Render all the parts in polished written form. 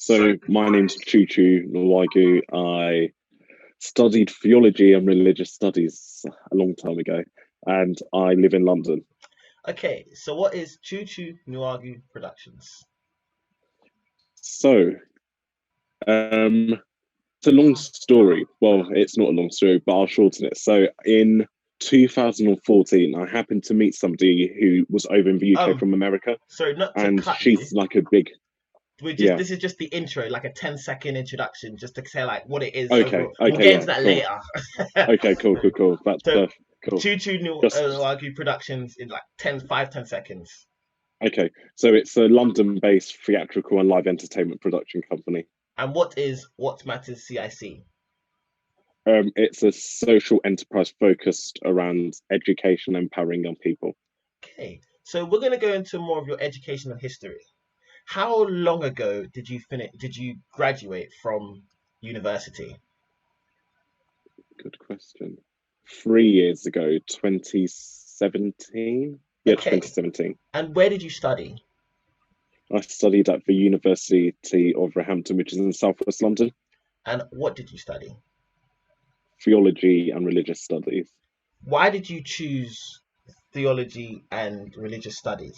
So my name's Chuchu Nwagu. I studied theology and religious studies a long time ago, and I live in London. Okay, so what is Chuchu Nwagu Productions? So, it's a long story. Well, it's not a long story, but I'll shorten it. So in 2014, I happened to meet somebody who was over in the UK Um, from America, Sorry, not to and cut you. she's like a big, We just yeah. This is just the intro, like a 10-second introduction, just to say like what it is Okay, overall. We'll okay, get into yeah, that cool. later. Okay, cool. That's So perfect. Cool. Chuchu Just Nwagu Productions in like 10 seconds. Okay, so it's a London-based theatrical and live entertainment production company. And what Matters CIC? It's a social enterprise focused around education and empowering young people. Okay, so we're gonna go into more of your educational history. How long ago did you finish? Did you graduate from university? Good question. 3 years ago, 2017. Yeah, Okay, 2017. and where did you study? I studied at the University of Roehampton, which is in southwest London, And what did you study? theology and religious studies. Why did you choose theology and religious studies?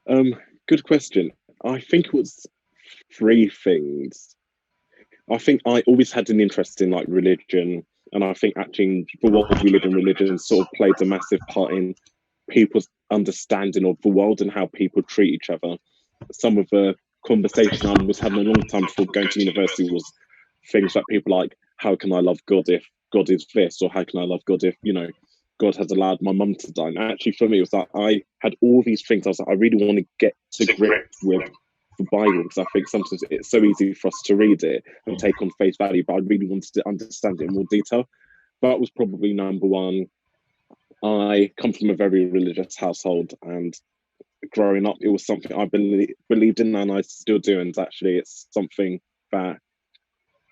Um, Good question. I think it was three things. I think I always had an interest in like religion, and I think actually the world we live in, religion sort of played a massive part in people's understanding of the world and how people treat each other. Some of the conversation I was having a long time before going to university was things like people like, how can I love God if God is this, or how can I love God if God has allowed my mum to die? And actually, for me, it was like I had all these things. I was like, I really want to get to grips with the Bible because I think sometimes it's so easy for us to read it and take on face value, but I really wanted to understand it in more detail. That was probably number one. I come from a very religious household, and growing up, it was something I believed in, and I still do. And actually, it's something that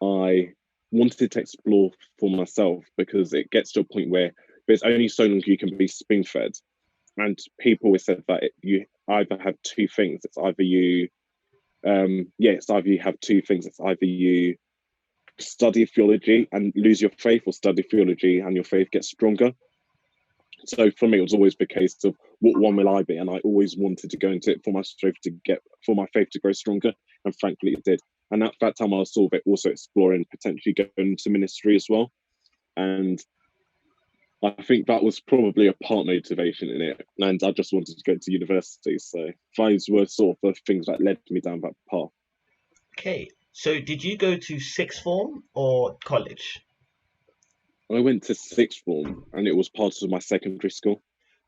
I wanted to explore for myself because it gets to a point where there's only so long you can be spoon fed. And people always said that you either have two things. It's either you it's either you have two things. It's either you study theology and lose your faith, or study theology and your faith gets stronger. So for me, it was always the case of what one will I be, and I always wanted to go into it for my faith to grow stronger, and thankfully it did. And at that time, I was sort of also exploring potentially going into ministry as well, and I think that was probably a part motivation in it. And I just wanted to go to university, so those were sort of the things that led me down that path. Okay, so did you go to sixth form or college? I went to sixth form, and it was part of my secondary school.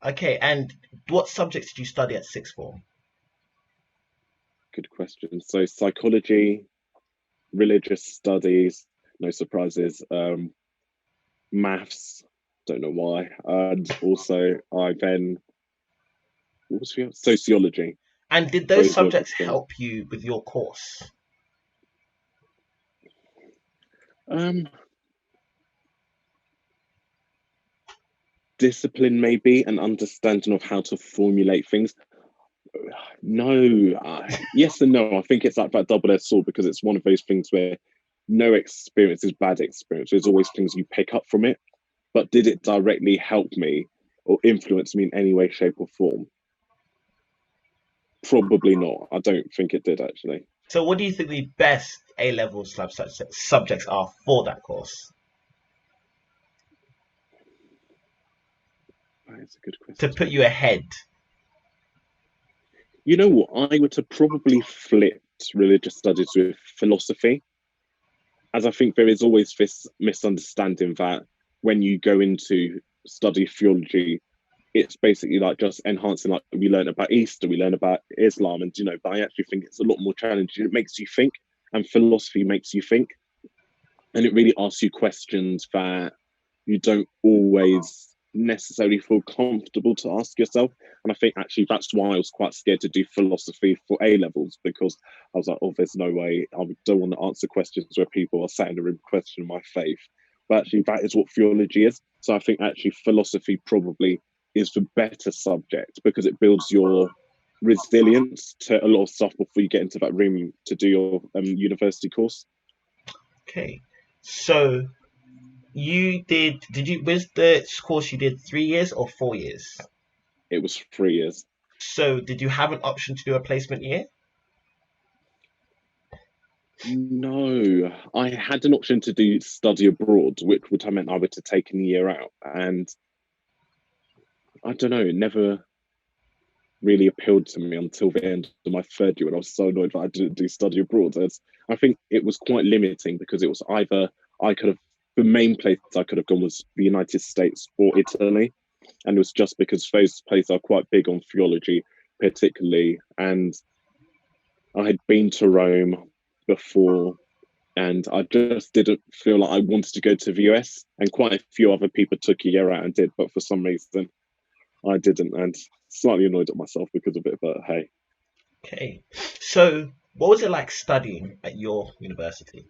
Okay, and what subjects did you study at sixth form? Good question. So psychology, religious studies, no surprises. Maths, don't know why, and also I then what was the sociology. And did those Those were the subjects things. help you with your course? Um, Discipline maybe, and understanding of how to formulate things. No, yes and no. I think it's like that double-edged sword because it's one of those things where no experience is bad experience. There's always things you pick up from it. But did it directly help me or influence me in any way, shape, or form? Probably not. I don't think it did actually. So what do you think the best A-level subjects are for that course? That's a good To question. put you ahead? You know what? I would have probably flipped religious studies with philosophy, as I think there is always this misunderstanding that when you go into study theology, it's basically like just enhancing, like we learn about Easter, we learn about Islam, and but I actually think it's a lot more challenging. It makes you think, and philosophy makes you think, and it really asks you questions that you don't always necessarily feel comfortable to ask yourself. And I think actually that's why I was quite scared to do philosophy for A levels, because I was like, oh, there's no way. I don't want to answer questions where people are sat in a room questioning my faith. But actually, that is what theology is. So I think actually philosophy probably is the better subject because it builds your resilience to a lot of stuff before you get into that room to do your university course. Okay. So was the course you did 3 years or 4 years? It was 3 years. So did you have an option to do a placement year? No, I had an option to do study abroad, which would have meant I would have taken a year out. And I don't know, it never really appealed to me until the end of my third year, and I was so annoyed that I didn't do study abroad. I think it was quite limiting because it was either I could have the main place I could have gone was the United States or Italy, and it was just because those places are quite big on theology, particularly, and I had been to Rome before. And I just didn't feel like I wanted to go to the US, and quite a few other people took a year out and did, but for some reason I didn't, and slightly annoyed at myself because of it, but hey. Okay. So what was it like studying at your university?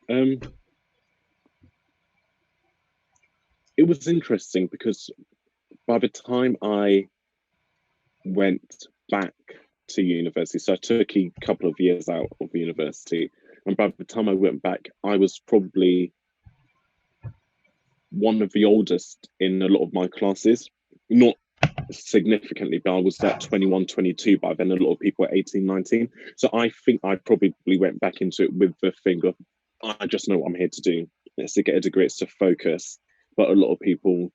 It was interesting because by the time I went back to university, so I took a couple of years out of university, and by the time I went back, I was probably one of the oldest in a lot of my classes. Not significantly, but I was at 21, 22 by then. A lot of people were 18, 19. So I think I probably went back into it with the thing of, I just know what I'm here to do. It's to get a degree, it's to focus. But a lot of people,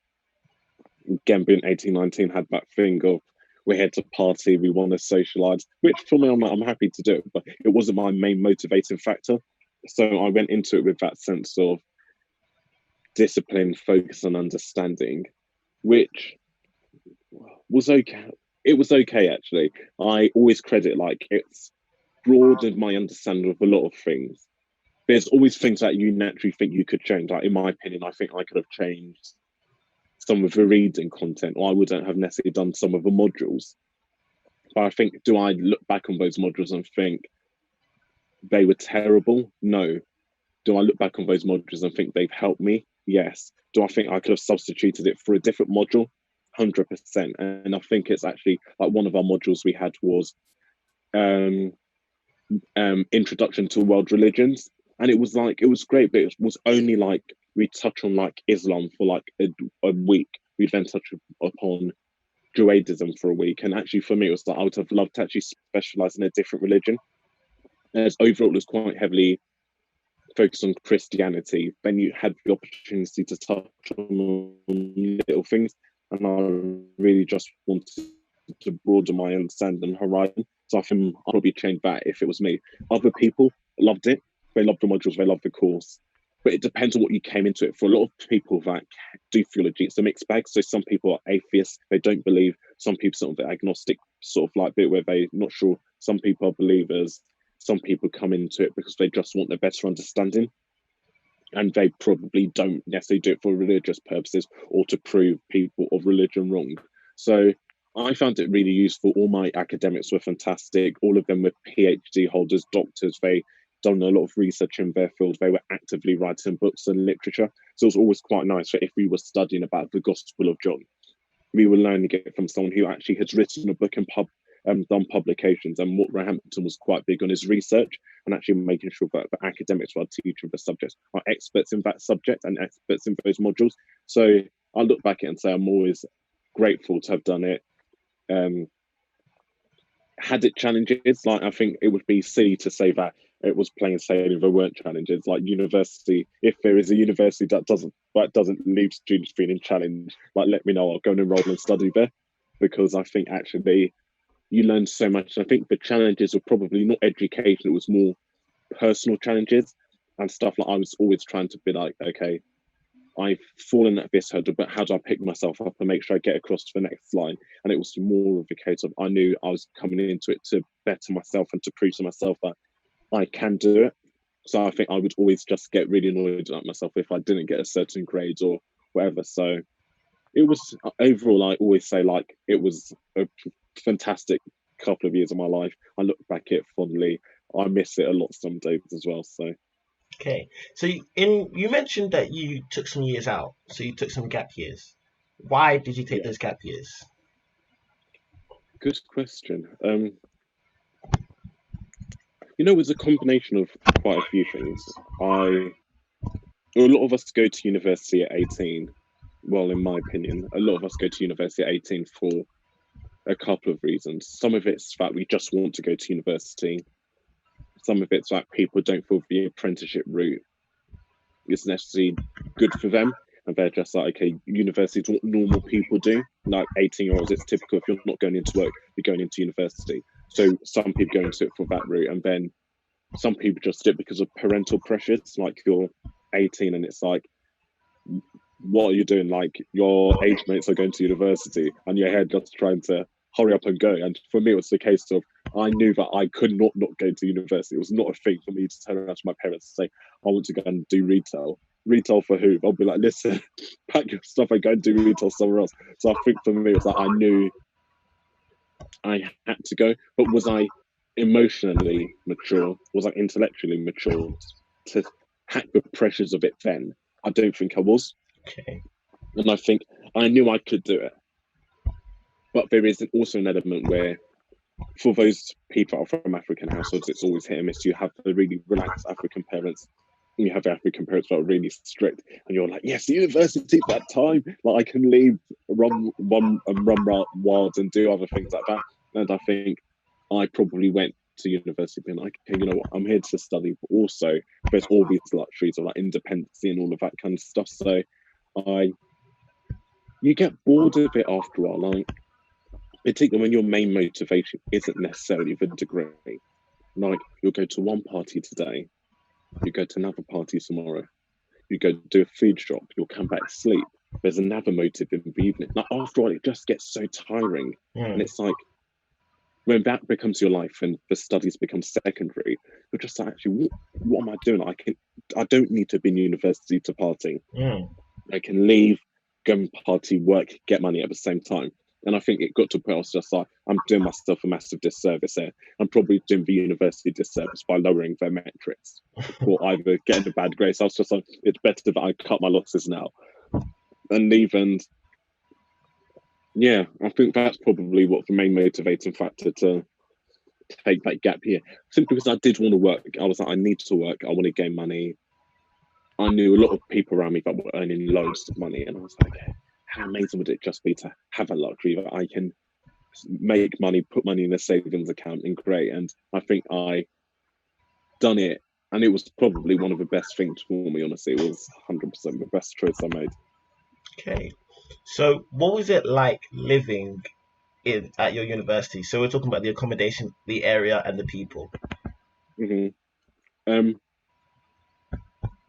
again, being 18, 19, had that thing of, we're here to party, we want to socialize, which for me, I'm happy to do it, but it wasn't my main motivating factor. So I went into it with that sense of discipline, focus, and understanding, which was okay. It was okay, actually. I always credit like it's broadened my understanding of a lot of things. There's always things that you naturally think you could change. Like in my opinion, I think I could have changed some of the reading content, or I wouldn't have necessarily done some of the modules. But I think, do I look back on those modules and think they were terrible? No. Do I look back on those modules and think they've helped me? Yes. Do I think I could have substituted it for a different module? 100%. And I think it's actually like one of our modules we had was introduction to world religions, and it was great, but it was only like we touch on like Islam for like a week. We then touch upon Judaism for a week, and actually for me it was like I would have loved to actually specialize in a different religion. As overall it was quite heavily focused on Christianity. Then you had the opportunity to touch on little things, and I really just wanted to broaden my understanding and horizon. So I think I'd probably change that if it was me. Other people loved it. They loved the modules, they loved the course. But it depends on what you came into it for. A lot of people that do theology, it's a mixed bag. So some people are atheists, they don't believe. Some people sort of agnostic, sort of like bit where they're not sure. Some people are believers. Some people come into it because they just want a better understanding. And they probably don't necessarily do it for religious purposes or to prove people of religion wrong. So I found it really useful. All my academics were fantastic. All of them were PhD holders, doctors. They done a lot of research in their field. They were actively writing books and literature. So it was always quite nice that if we were studying about the Gospel of John, we were learning it from someone who actually has written a book and done publications. And what Roehampton was quite big on his research and actually making sure that the academics who are teaching the subjects are experts in that subject and experts in those modules. So I look back at it and say I'm always grateful to have done it. Had it challenges? Like I think it would be silly to say that it was plain sailing. There weren't challenges. Like university, if there is a university that doesn't leave students feeling challenged, like let me know. I'll go and enroll and study there, because I think actually you learn so much. I think the challenges were probably not education; it was more personal challenges and stuff. Like I was always trying to be like, okay, I've fallen at this hurdle, but how do I pick myself up and make sure I get across to the next line? And it was more of a case of I knew I was coming into it to better myself and to prove to myself that I can do it. So I think I would always just get really annoyed at myself if I didn't get a certain grade or whatever. So it was overall, I always say like it was a fantastic couple of years of my life. I look back at it fondly. I miss it a lot some days as well. So. Okay, so you mentioned that you took some years out, so you took some gap years. Why did you take those gap years? Good question. It was a combination of quite a few things. A lot of us go to university at 18. Well, in my opinion, a lot of us go to university at 18 for a couple of reasons. Some of it's that we just want to go to university. Some of it's that people don't feel the apprenticeship route is necessarily good for them. And they're just like, okay, university is what normal people do. Like 18-year-olds, it's typical if you're not going into work, you're going into university. So some people go into it for that route. And then some people just do it because of parental pressures. Like you're 18 and it's like, what are you doing? Like your age mates are going to university and your head just trying to hurry up and go. And for me, it was the case of I knew that I could not go to university. It was not a thing for me to turn around to my parents and say, I want to go and do retail. Retail for who? I'll be like, listen, pack your stuff and go and do retail somewhere else. So I think for me, it was like I knew I had to go. But was I emotionally mature? Was I intellectually mature to hack the pressures of it then? I don't think I was. Okay. And I think I knew I could do it. But there is also an element where, for those people from African households, it's always hit and miss. You have the really relaxed African parents, and you have the African parents that are really strict, and you're like, yes, university that time. Like I can leave, run wild and do other things like that. And I think I probably went to university being like, okay, you know what, I'm here to study, but also there's all these luxuries of like independence and all of that kind of stuff. So you get bored of it after a while, like particularly when your main motivation isn't necessarily the degree. Like you'll go to one party today, you go to another party tomorrow, you go do a food shop, you'll come back sleep. There's another motive in the evening. Like after all, it just gets so tiring. And it's like when that becomes your life and the studies become secondary, you're just like, actually, what am I doing? I don't need to be in university to party. I can leave, go and party, work, get money at the same time. And I think it got to a point I was just like, I'm doing myself a massive disservice here. I'm probably doing the university disservice by lowering their metrics or either getting a bad grade. So I was just like, it's better that I cut my losses now and leave. And yeah, I think that's probably what the main motivating factor to take that gap year. Simply because I did want to work. I was like, I need to work. I want to gain money. I knew a lot of people around me that were earning loads of money. And I was like, how amazing would it just be to have a luxury that I can make money, put money in a savings account and great. And I think I done it. And it was probably one of the best things for me, honestly. It was 100% the best choice I made. Okay. So what was it like living at your university? So we're talking about the accommodation, the area and the people.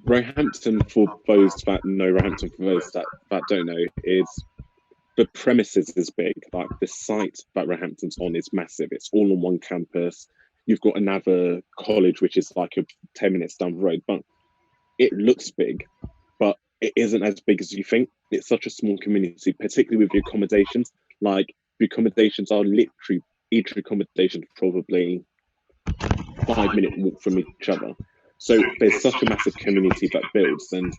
Roehampton, for those that know, Roehampton for those that don't know, is the premises is big. Like the site that Roehampton's on is massive. It's all on one campus. You've got another college which is like 10 minutes down the road, but it looks big, but it isn't as big as you think. It's such a small community, particularly with the accommodations. Like the accommodations are literally, each accommodation probably 5-minute walk from each other. So there's such a massive community that builds, and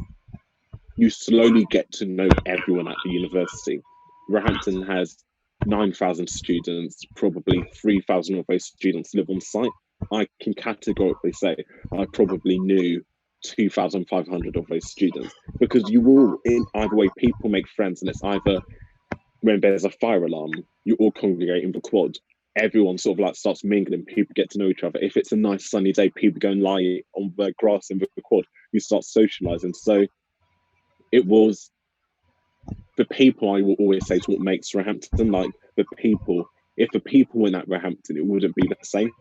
you slowly get to know everyone at the university. Roehampton has 9,000 students, probably 3,000 of those students live on site. I can categorically say I probably knew 2,500 of those students, because you will, in either way, people make friends, and it's either when there's a fire alarm, you all congregate in the quad. Everyone sort of like starts mingling, people get to know each other. If it's a nice sunny day, people go and lie on the grass in the quad, you start socializing. So it was the people, I will always say, is what makes Roehampton. Like the people, if the people weren't at Roehampton, it wouldn't be the same.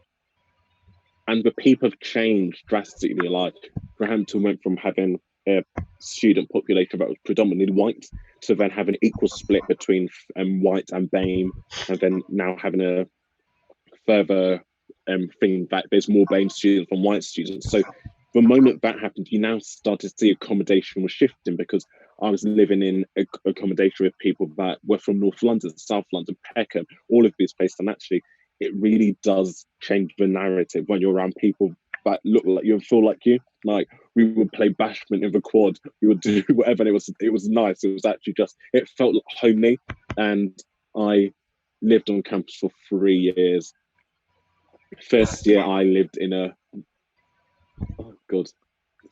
And the people have changed drastically. Like Roehampton went from having a student population that was predominantly white to then having an equal split between white and BAME, and then now having a further thing that there's more BAME students than white students. So the moment that happened, you now started to see accommodation was shifting, because I was living in accommodation with people that were from North London, South London, Peckham, all of these places. And actually, it really does change the narrative when you're around people that look like you and feel like you. Like we would play bashment in the quad, we would do whatever, and it was nice. It was actually just, it felt homely, and I lived on campus for 3 years. First year I lived in a, oh god,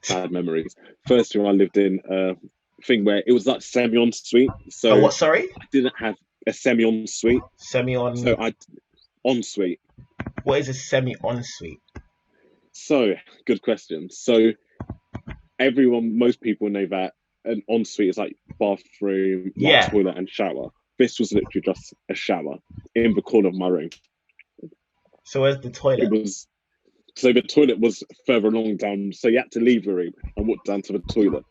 bad memories. First year I lived in a thing where it was like semi-ensuite. So what? Sorry, I didn't have a semi-ensuite. semi-on. So I ensuite. What is a semi-ensuite? So good question. So most people know that an ensuite is like bathroom, Yeah. like toilet and shower. This was literally just a shower in the corner of my room. So where's the toilet? It was so the toilet was further along down, so you had to leave the room and walk down to the toilet.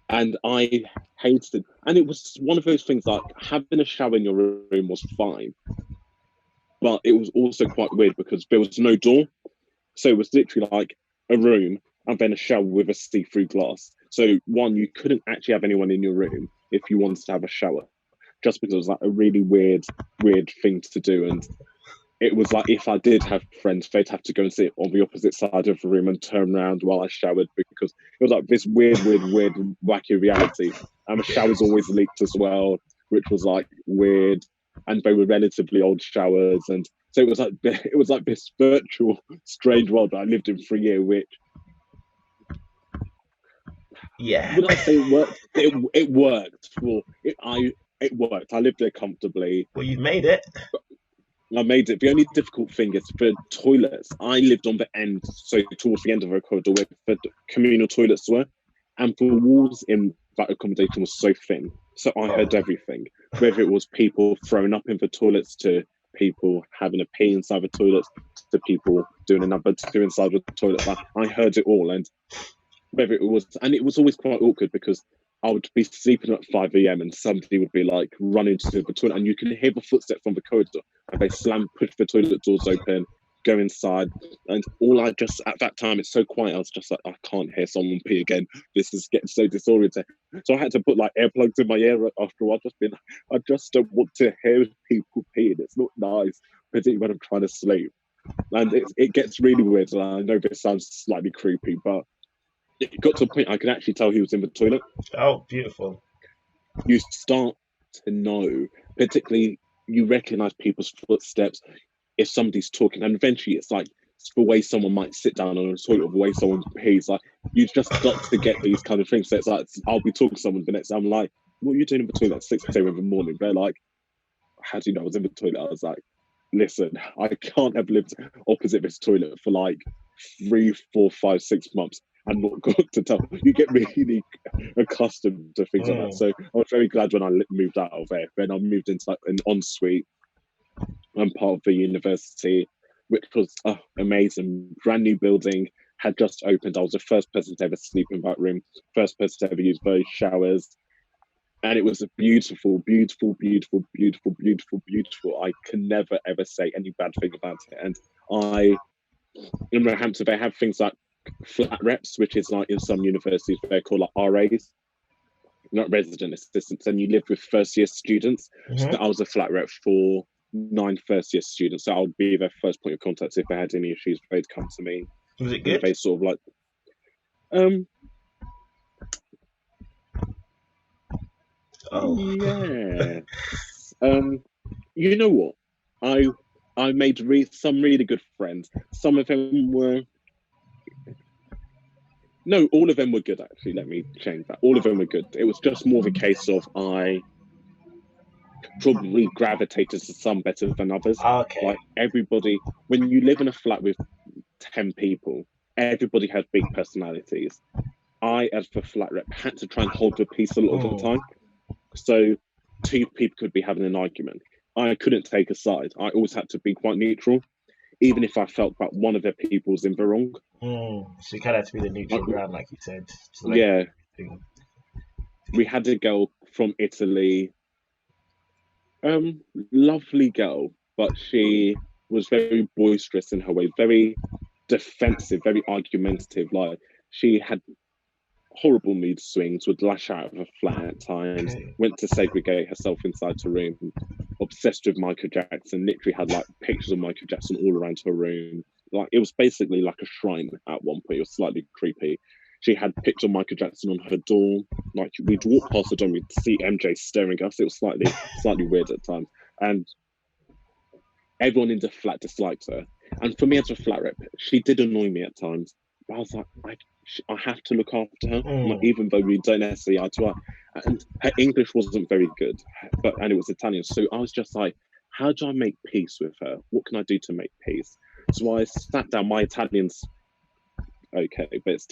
And I hated it. And it was one of those things like having a shower in your room was fine. But it was also quite weird because there was no door. So it was literally like a room and then a shower with a see-through glass. So one, you couldn't actually have anyone in your room if you wanted to have a shower, just because it was like a really weird thing to do. And it was like if I did have friends, they'd have to go and sit on the opposite side of the room and turn around while I showered, because it was like this weird, wacky reality. And the showers always leaked as well, which was like weird. And they were relatively old showers, and so it was like this virtual strange world that I lived in for a year, which would I say worked? It worked for it. It worked. I lived there comfortably. Well, you've made it. I made it. The only difficult thing is for toilets. I lived on the end, so towards the end of a corridor where the communal toilets were, and the walls in that accommodation was so thin. So I heard everything, whether it was people throwing up in the toilets, to people having a pee inside the toilets, to people doing another two inside the toilet. I heard it all, and whether it was always quite awkward because I would be sleeping at 5 a.m. and somebody would be like running to the toilet, and you can hear the footsteps from the corridor, and they push the toilet doors open, go inside, and at that time, it's so quiet, I was just like, I can't hear someone pee again. This is getting so disoriented. So I had to put like earplugs in my ear after a while, I just don't want to hear people peeing. It's not nice, particularly when I'm trying to sleep. And it gets really weird. And I know this sounds slightly creepy, but it got to a point I could actually tell he was in the toilet. Oh, beautiful. You start to know, particularly you recognize people's footsteps if somebody's talking, and eventually it's like the way someone might sit down on a toilet, or the way someone pees. Like you just got to get these kind of things. So it's like I'll be talking to someone the next day, I'm like, what are you doing in the toilet at 6 a.m. in the morning? They're like, how do you know I was in the toilet? I was like, listen, I can't have lived opposite this toilet for like 3, 4, 5, 6 months and not got to tell. You get really accustomed to things like that. So I was very glad when I moved out of there. Then I moved into like an ensuite. I'm part of the university, which was amazing. Brand new building, had just opened. I was the first person to ever sleep in that room, first person to ever use those showers. And it was a beautiful, beautiful, beautiful, beautiful, beautiful, beautiful. I can never, ever say any bad thing about it. And in Roehampton, they have things like flat reps, which is like in some universities, they're called like RAs, not resident assistants, and you live with first-year students. So I was a flat rep for 9 first-year students. So I would be their first point of contact if they had any issues. They'd come to me. Was it good? They sort of like, yeah. You know what? I made some really good friends. Some of them were. No, all of them were good, actually. Let me change that. All of them were good. It was just more of a case of I probably gravitated to some better than others. Okay. Like everybody, when you live in a flat with 10 people, everybody has big personalities. I, as the flat rep, had to try and hold the peace a lot of the time. So 2 people could be having an argument. I couldn't take a side. I always had to be quite neutral, even if I felt that one of their people was in the wrong. So you kind of had to be the neutral ground, like you said. Yeah. We had a girl from Italy, lovely girl, but she was very boisterous in her way, very defensive, very argumentative. Like she had horrible mood swings, would lash out of her flat at times, went to segregate herself inside her room, obsessed with Michael Jackson, literally had like pictures of Michael Jackson all around her room. Like it was basically like a shrine at one point. It was slightly creepy. She had pictures of Michael Jackson on her door. Like we'd walk past the door, we'd see MJ staring at us. It was slightly weird at times. And everyone in the flat disliked her. And for me as a flat rep, she did annoy me at times. But I was like, I have to look after her, even though we don't necessarily eye to eye. And her English wasn't very good, and it was Italian. So I was just like, how do I make peace with her? What can I do to make peace? So I sat down. My Italian's okay, but it's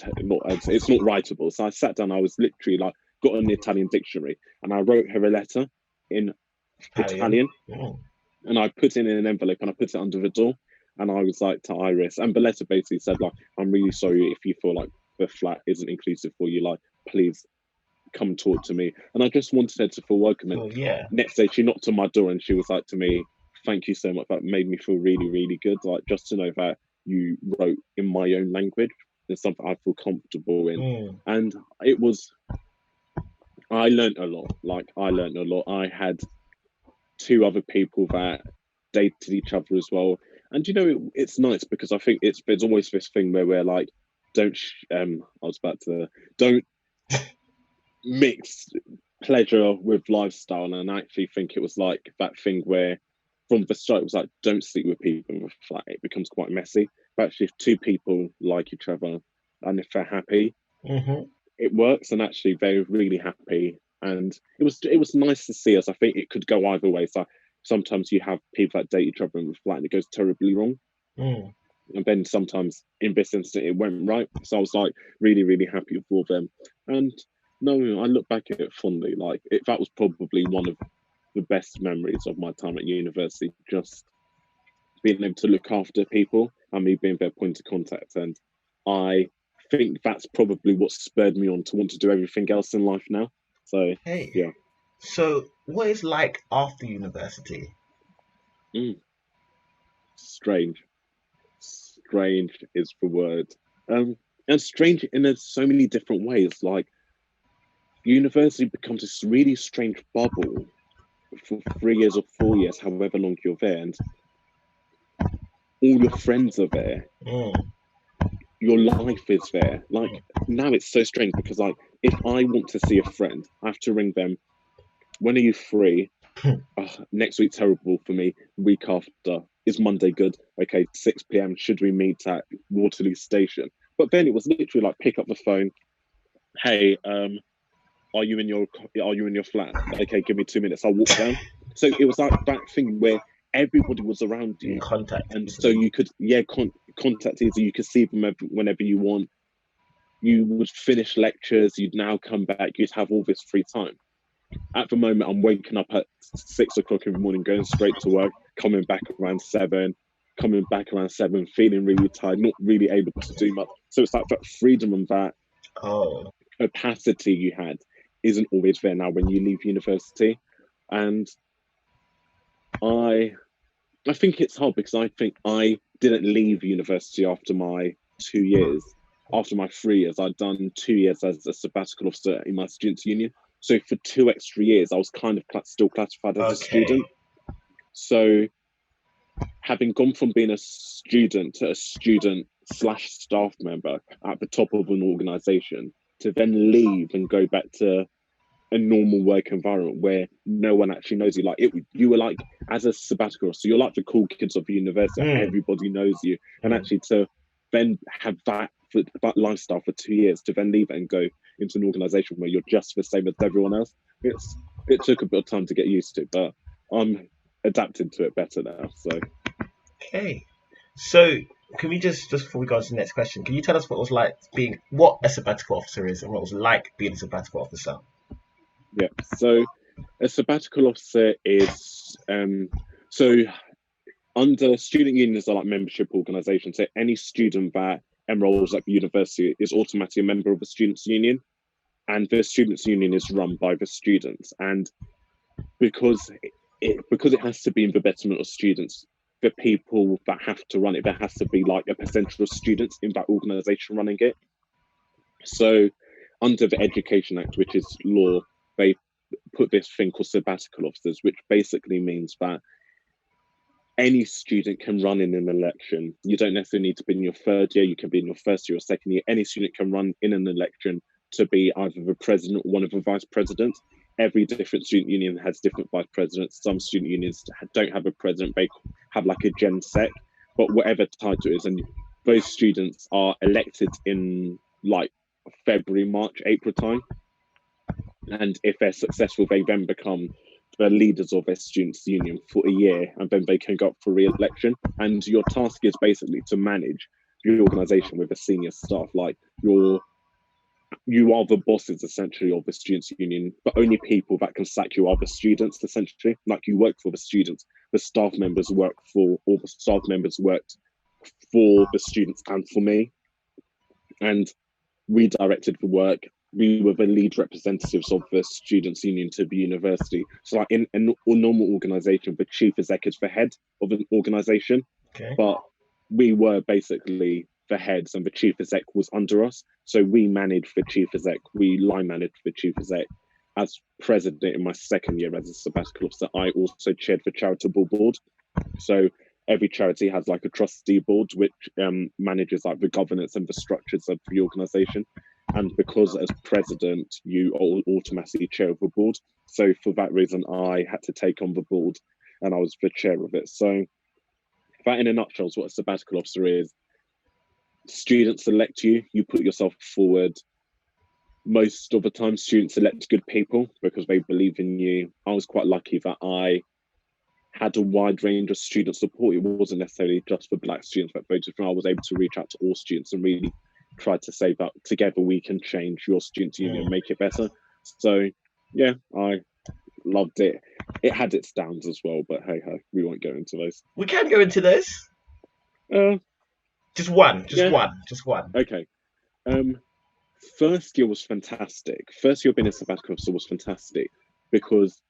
not writable. So I sat down. I was literally like, got an Italian dictionary, and I wrote her a letter in Italian. And I put it in an envelope and I put it under the door. And I was like to Iris, and the letter basically said, like, I'm really sorry if you feel like the flat isn't inclusive for you. Like, please come talk to me. And I just wanted her to feel welcome. And next day she knocked on my door and she was like to me, thank you so much. That made me feel really, really good. Like, just to know that you wrote in my own language is something I feel comfortable in. And it was, I learned a lot. I had 2 other people that dated each other as well. And it's nice because I think there's always this thing where we're like, don't mix pleasure with lifestyle. And I actually think it was like that thing where from the start it was like, don't sleep with people in a flat. It becomes quite messy. But actually, if 2 people like each other and if they're happy, it works. And actually they're really happy. And it was nice to see us. I think it could go either way. So sometimes you have people that date each other in the flat and it goes terribly wrong. And then sometimes in this instance it went right. So I was like really, really happy for them. And no, I look back at it fondly. Like that was probably one of the best memories of my time at university, just being able to look after people and me being their point of contact. And I think that's probably what spurred me on to want to do everything else in life now. So, yeah. So, what is like after university? Strange. Strange is the word. And strange in so many different ways. Like, university becomes this really strange bubble for 3 years or 4 years, however long you're there. And all your friends are there. Your life is there. Like, now it's so strange because, like, if I want to see a friend, I have to ring them. When are you free? Next week terrible for me. Week after, is Monday good? Okay, 6 p.m. Should we meet at Waterloo Station? But then it was literally like, pick up the phone. Hey, are you in your flat? Okay, give me 2 minutes. I'll walk down. So it was like that thing where everybody was around you, and so you could contact easy. You could see them whenever you want. You would finish lectures. You'd now come back. You'd have all this free time. At the moment, I'm waking up at 6 o'clock in the morning, going straight to work, coming back around 7, feeling really tired, not really able to do much. So it's like that freedom and that capacity you had isn't always there now when you leave university. And I think it's hard because I think I didn't leave university after my 2 years. After my 3 years, I'd done 2 years as a sabbatical officer in my students' union. So for 2 extra years, I was kind of still classified as a student. So having gone from being a student to a student/staff member at the top of an organization, to then leave and go back to a normal work environment where no one actually knows you. Like you were like, as a sabbatical, so you're like the cool kids of the university. Everybody knows you, and actually to then have that lifestyle for 2 years, to then leave it and go into an organization where you're just the same as everyone else. It took a bit of time to get used to, but I'm adapted to it better now. So okay, so can we just before we go on to the next question, can you tell us what it was like what a sabbatical officer is and what it was like being a sabbatical officer? Yeah, so a sabbatical officer is so under student unions are like membership organizations. So any student that enrolls at the university is automatically a member of the students' union, and the students' union is run by the students. And because it has to be in the betterment of students, the people that have to run it, there has to be like a percentage of students in that organization running it. So under the Education Act, which is law, they put this thing called sabbatical officers, which basically means that any student can run in an election. You don't necessarily need to be in your 3rd year. You can be in your 1st year or 2nd year. Any student can run in an election to be either the president or one of the vice presidents. every different student union has different vice presidents. Some student unions don't have a president, they have like a gen sec, but whatever title it is, and those students are elected in like February, March, April time. And if they're successful, they then become the leaders of their students' union for a year, and then they can go up for re-election. And your task is basically to manage the organisation with the senior staff. Like you are the bosses essentially of the students' union, but only people that can sack you are the students essentially. Like you work for the students, the staff members work for, or the staff members worked for the students and for me. And we directed the work. We were the lead representatives of the students' union to the university. So like in a normal organisation, the chief exec is the head of an organisation, Okay. but we were basically the heads and the chief exec was under us. So we managed the chief exec, we line managed the chief exec. As president in my second year as a sabbatical officer, I also chaired the charitable board. So every charity has like a trustee board, which manages like the governance and the structures of the organisation. And because as president, you are automatically chair of the board. So for that reason, I had to take on the board and I was the chair of it. So that in a nutshell is what a sabbatical officer is. Students select you, you put yourself forward. Most of the time, students select good people because they believe in you. I was quite lucky that I had a wide range of student support. It wasn't necessarily just for Black students that voted for me. I was able to reach out to all students and really try to say that together we can change your students' union and make it better. So yeah, I loved it. It had its downs as well, but hey ho, we won't go into those. We can go into those. Just one. Okay. First year was fantastic. First year being a sabbatical officer was fantastic because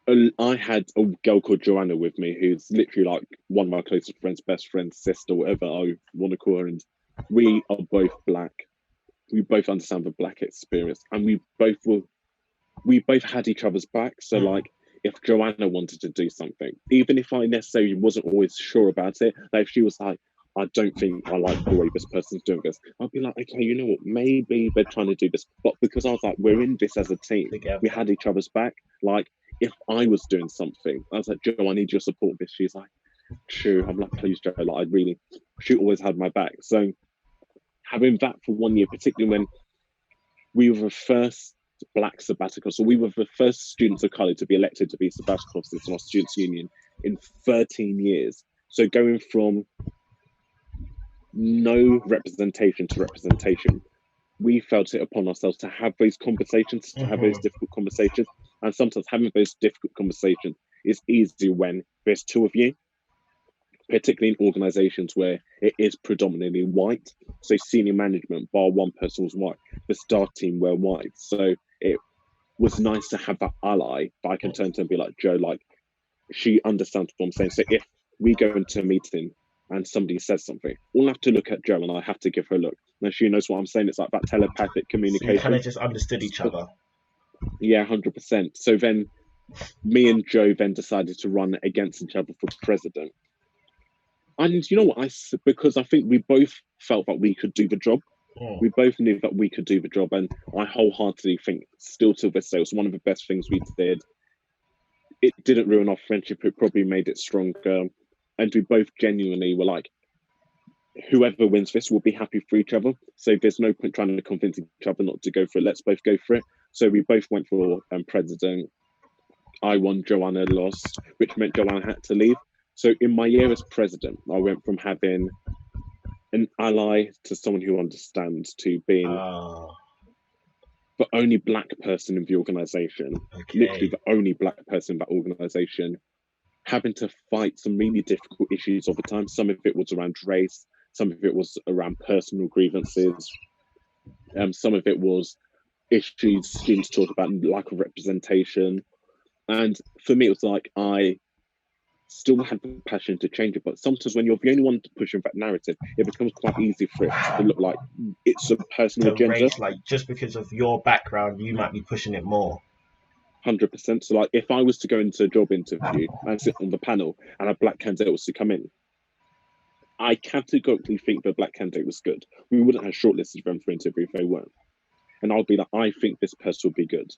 I had a girl called Joanna with me, who's literally like one of my closest friends, best friend, sister, whatever I want to call her. And we are both Black. We both understand the Black experience, and we both had each other's back. So like, if Joanna wanted to do something, even if I necessarily wasn't always sure about it, like if she was like, I don't think I like the way this person's doing this, I'd be like, okay, you know what, maybe they're trying to do this. But because I was like, we're in this as a team, we had each other's back. Like, if I was doing something, I was like, Joe, I need your support with this. She's like, true. I'm like, please, Joe, like, she always had my back. So having that for 1 year, particularly when we were the first Black sabbatical, so we were the first students of colour to be elected to be sabbatical officers in our students' union in 13 years. So going from no representation to representation, we felt it upon ourselves to have those conversations, to have those difficult conversations. And sometimes having those difficult conversations is easy when there's two of you, particularly in organizations where it is predominantly white. So senior management, bar one person was white, the staff team were white. So it was nice to have that ally that I can turn to and be like, Joe, like, she understands what I'm saying. So if we go into a meeting and somebody says something, we'll have to look at Joe and I have to give her a look. And she knows what I'm saying. It's like that telepathic communication. So you kind of just understood each other. Yeah, 100%. So then me and Joe then decided to run against each other for president. And you know what, because I think we both felt that we could do the job. We both knew that we could do the job. And I wholeheartedly think still to this day, it was one of the best things we did. It didn't ruin our friendship. It probably made it stronger. And we both genuinely were like, whoever wins this will be happy for each other. So there's no point trying to convince each other not to go for it. Let's both go for it. So we both went for president. I won, Joanna lost, which meant Joanna had to leave. So in my year as president, I went from having an ally to someone who understands to being the only Black person in the organization, literally the only Black person in that organization, having to fight some really difficult issues all the time. Some of it was around race, some of it was around personal grievances, some of it was issues students talk about, lack of representation. And for me, it was like, I still had the passion to change it, but sometimes when you're the only one pushing that narrative, it becomes quite easy for it to look like it's a personal agenda. Race, like just because of your background, you might be pushing it more. 100%. So like, if I was to go into a job interview and sit on the panel and a Black candidate was to come in, I categorically think the Black candidate was good. We wouldn't have shortlisted them for interview if they weren't. And I'll be like, I think this person will be good.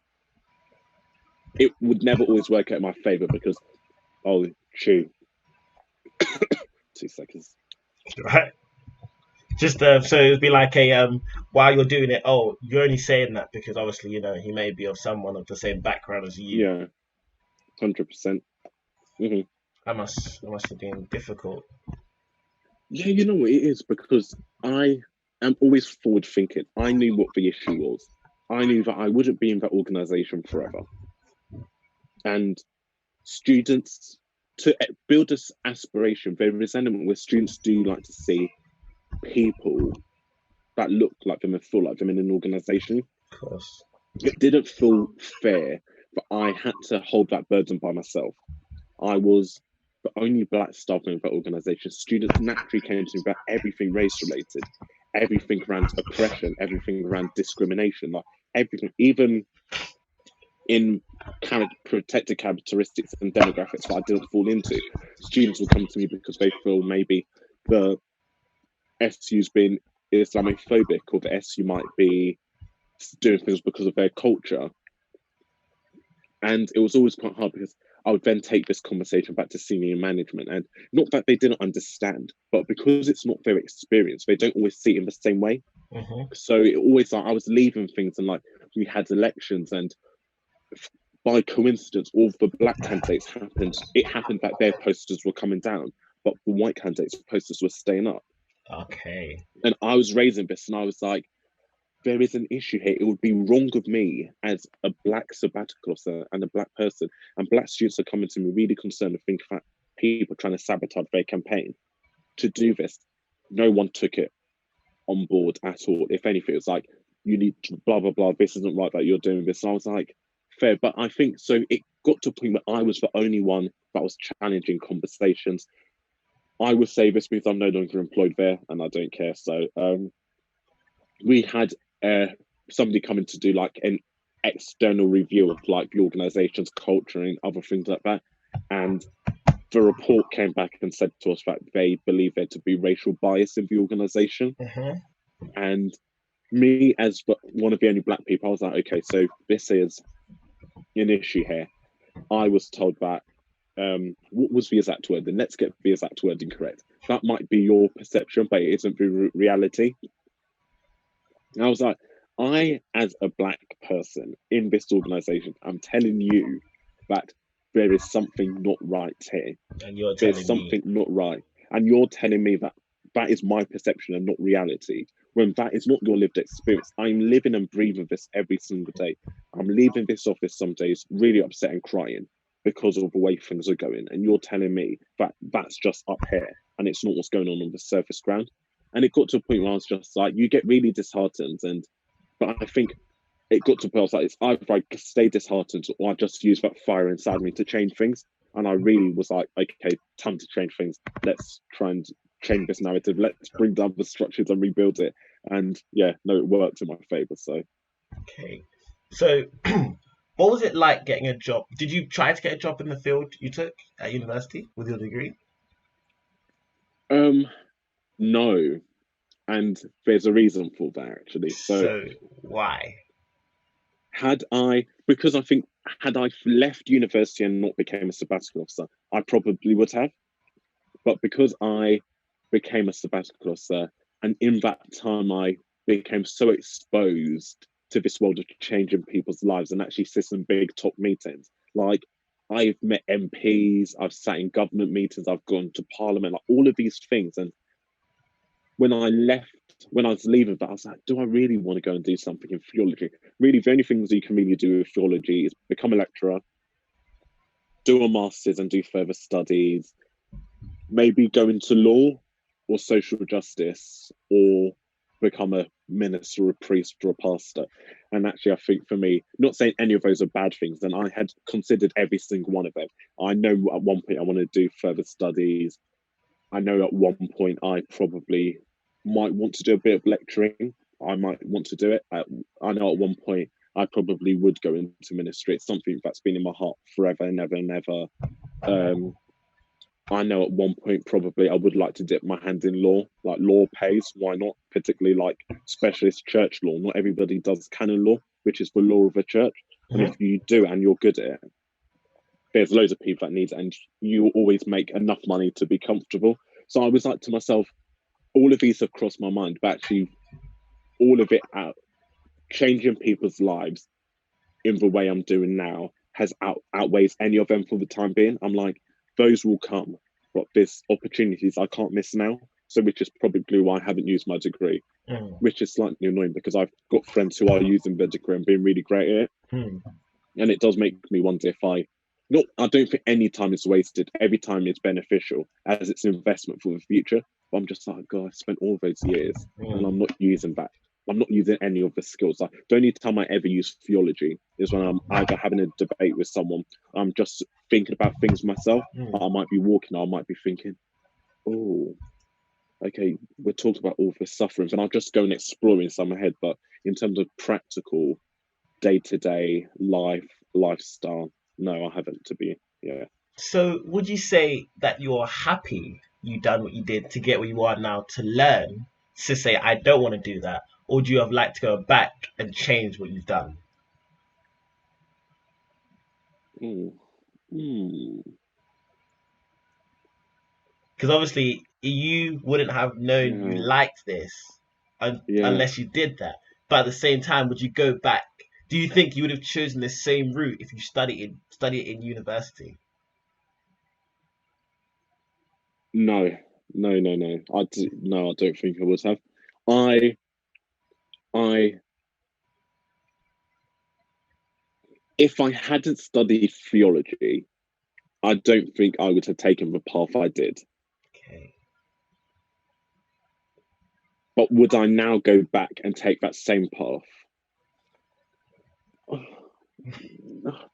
it would never always work out in my favor because, oh, chew. 2 seconds. Right. Just so it'd be like a while you're doing it. Oh, you're only saying that because obviously he may be of someone of the same background as you. Yeah, 100%. Mm-hmm. That must have been difficult. Yeah, you know what it is because I am always forward thinking. I knew what the issue was. I knew that I wouldn't be in that organization forever. And students, to build this aspiration, there is an element where students do like to see people that look like them and feel like them in an organization. Of course. It didn't feel fair, but I had to hold that burden by myself. I was the only black staff in that organization. Students naturally came to me about everything race related, everything around oppression, everything around discrimination, like everything, even in protected characteristics and demographics that I didn't fall into. Students will come to me because they feel maybe the SU's been Islamophobic or the SU might be doing things because of their culture. And it was always quite hard because I would then take this conversation back to senior management. And not that they didn't understand, but because it's not their experience, they don't always see it in the same way. Mm-hmm. So it always, like, I was leaving things and like we had elections and by coincidence, all the black candidates happened. It happened that their posters were coming down, but the white candidates' posters were staying up. Okay. And I was raising this and I was like, there is an issue here. It would be wrong of me as a black sabbatical officer and a black person, and black students are coming to me really concerned and think that people trying to sabotage their campaign. To do this, no one took it on board at all. If anything, it was like, you need blah, blah, blah. This isn't right that you're doing this. And I was like, fair. But I think so it got to a point where I was the only one that was challenging conversations. I would say this because I'm no longer employed there and I don't care. So we had somebody coming to do like an external review of like the organization's culture and other things like that. And the report came back and said to us that they believe there to be racial bias in the organization. Mm-hmm. And me, as one of the only black people, I was like, okay, so this is an issue here. I was told that, what was the exact word? Then let's get the exact word incorrect. That might be your perception, but it isn't the reality. And I was like, I, as a black person in this organization, I'm telling you that there is something not right here. And you're telling There's something not right. And you're telling me that that is my perception and not reality, when that is not your lived experience. I'm living and breathing this every single day. I'm leaving this office some days really upset and crying because of the way things are going. And you're telling me that that's just up here and it's not what's going on the surface ground. And it got to a point where I was just like, you get really disheartened. But I think it got to a point where I was like, it's either I stay disheartened or I just use that fire inside me to change things. And I really was like, okay, time to change things. Let's try and change this narrative. Let's bring down the structures and rebuild it. And yeah, no, it worked in my favor. So Okay. So what was it like getting a job? Did you try to get a job in the field you took at university with your degree? no. And there's a reason for that actually. So why? Because I think had I left university and not became a sabbatical officer, I probably would have. But because I became a sabbatical officer, and in that time I became so exposed to this world of changing people's lives and actually sit in big top meetings. Like I've met MPs, I've sat in government meetings, I've gone to parliament, like all of these things. And when I was leaving that, I was like, do I really want to go and do something in theology? Really, the only things you can really do with theology is become a lecturer, do a master's and do further studies, maybe go into law or social justice, or become a minister, or a priest, or a pastor. And actually, I think for me, not saying any of those are bad things, and I had considered every single one of them. I know at one point I want to do further studies. I know at one point I probably might want to do a bit of lecturing. I might want to do it. I know at one point I probably would go into ministry. It's something that's been in my heart forever and ever and ever. I know at one point probably I would like to dip my hand in law, like law pays, why not? Particularly like specialist church law. Not everybody does canon law, which is the law of a church. And if you do and you're good at it, there's loads of people that need it, and you always make enough money to be comfortable. So I was like to myself, all of these have crossed my mind, but actually all of it out changing people's lives in the way I'm doing now has outweighs any of them for the time being. I'm like, those will come, but there's opportunities I can't miss now. So which is probably why I haven't used my degree, which is slightly annoying because I've got friends who are using their degree and being really great at it. And it does make me wonder if I don't think any time is wasted. Every time is beneficial as it's an investment for the future. But I'm just like, God, I spent all those years and I'm not using that. I'm not using any of the skills. Like, the only time I ever use theology is when I'm either having a debate with someone, I'm just thinking about things myself. I might be walking, I might be thinking, oh, okay, we're talking about all this sufferings, and I'll just go and explore inside my head. But in terms of practical, day-to-day lifestyle, no, I haven't, to be, yeah. So would you say that you're happy you done what you did to get where you are now to learn, to say, I don't want to do that? Or would you have liked to go back and change what you've done? Because obviously you wouldn't have known you liked this unless you did that. But at the same time, would you go back? Do you think you would have chosen the same route if you study it in university? No. I don't think I would have. If I hadn't studied theology, I don't think I would have taken the path I did. Okay. But would I now go back and take that same path?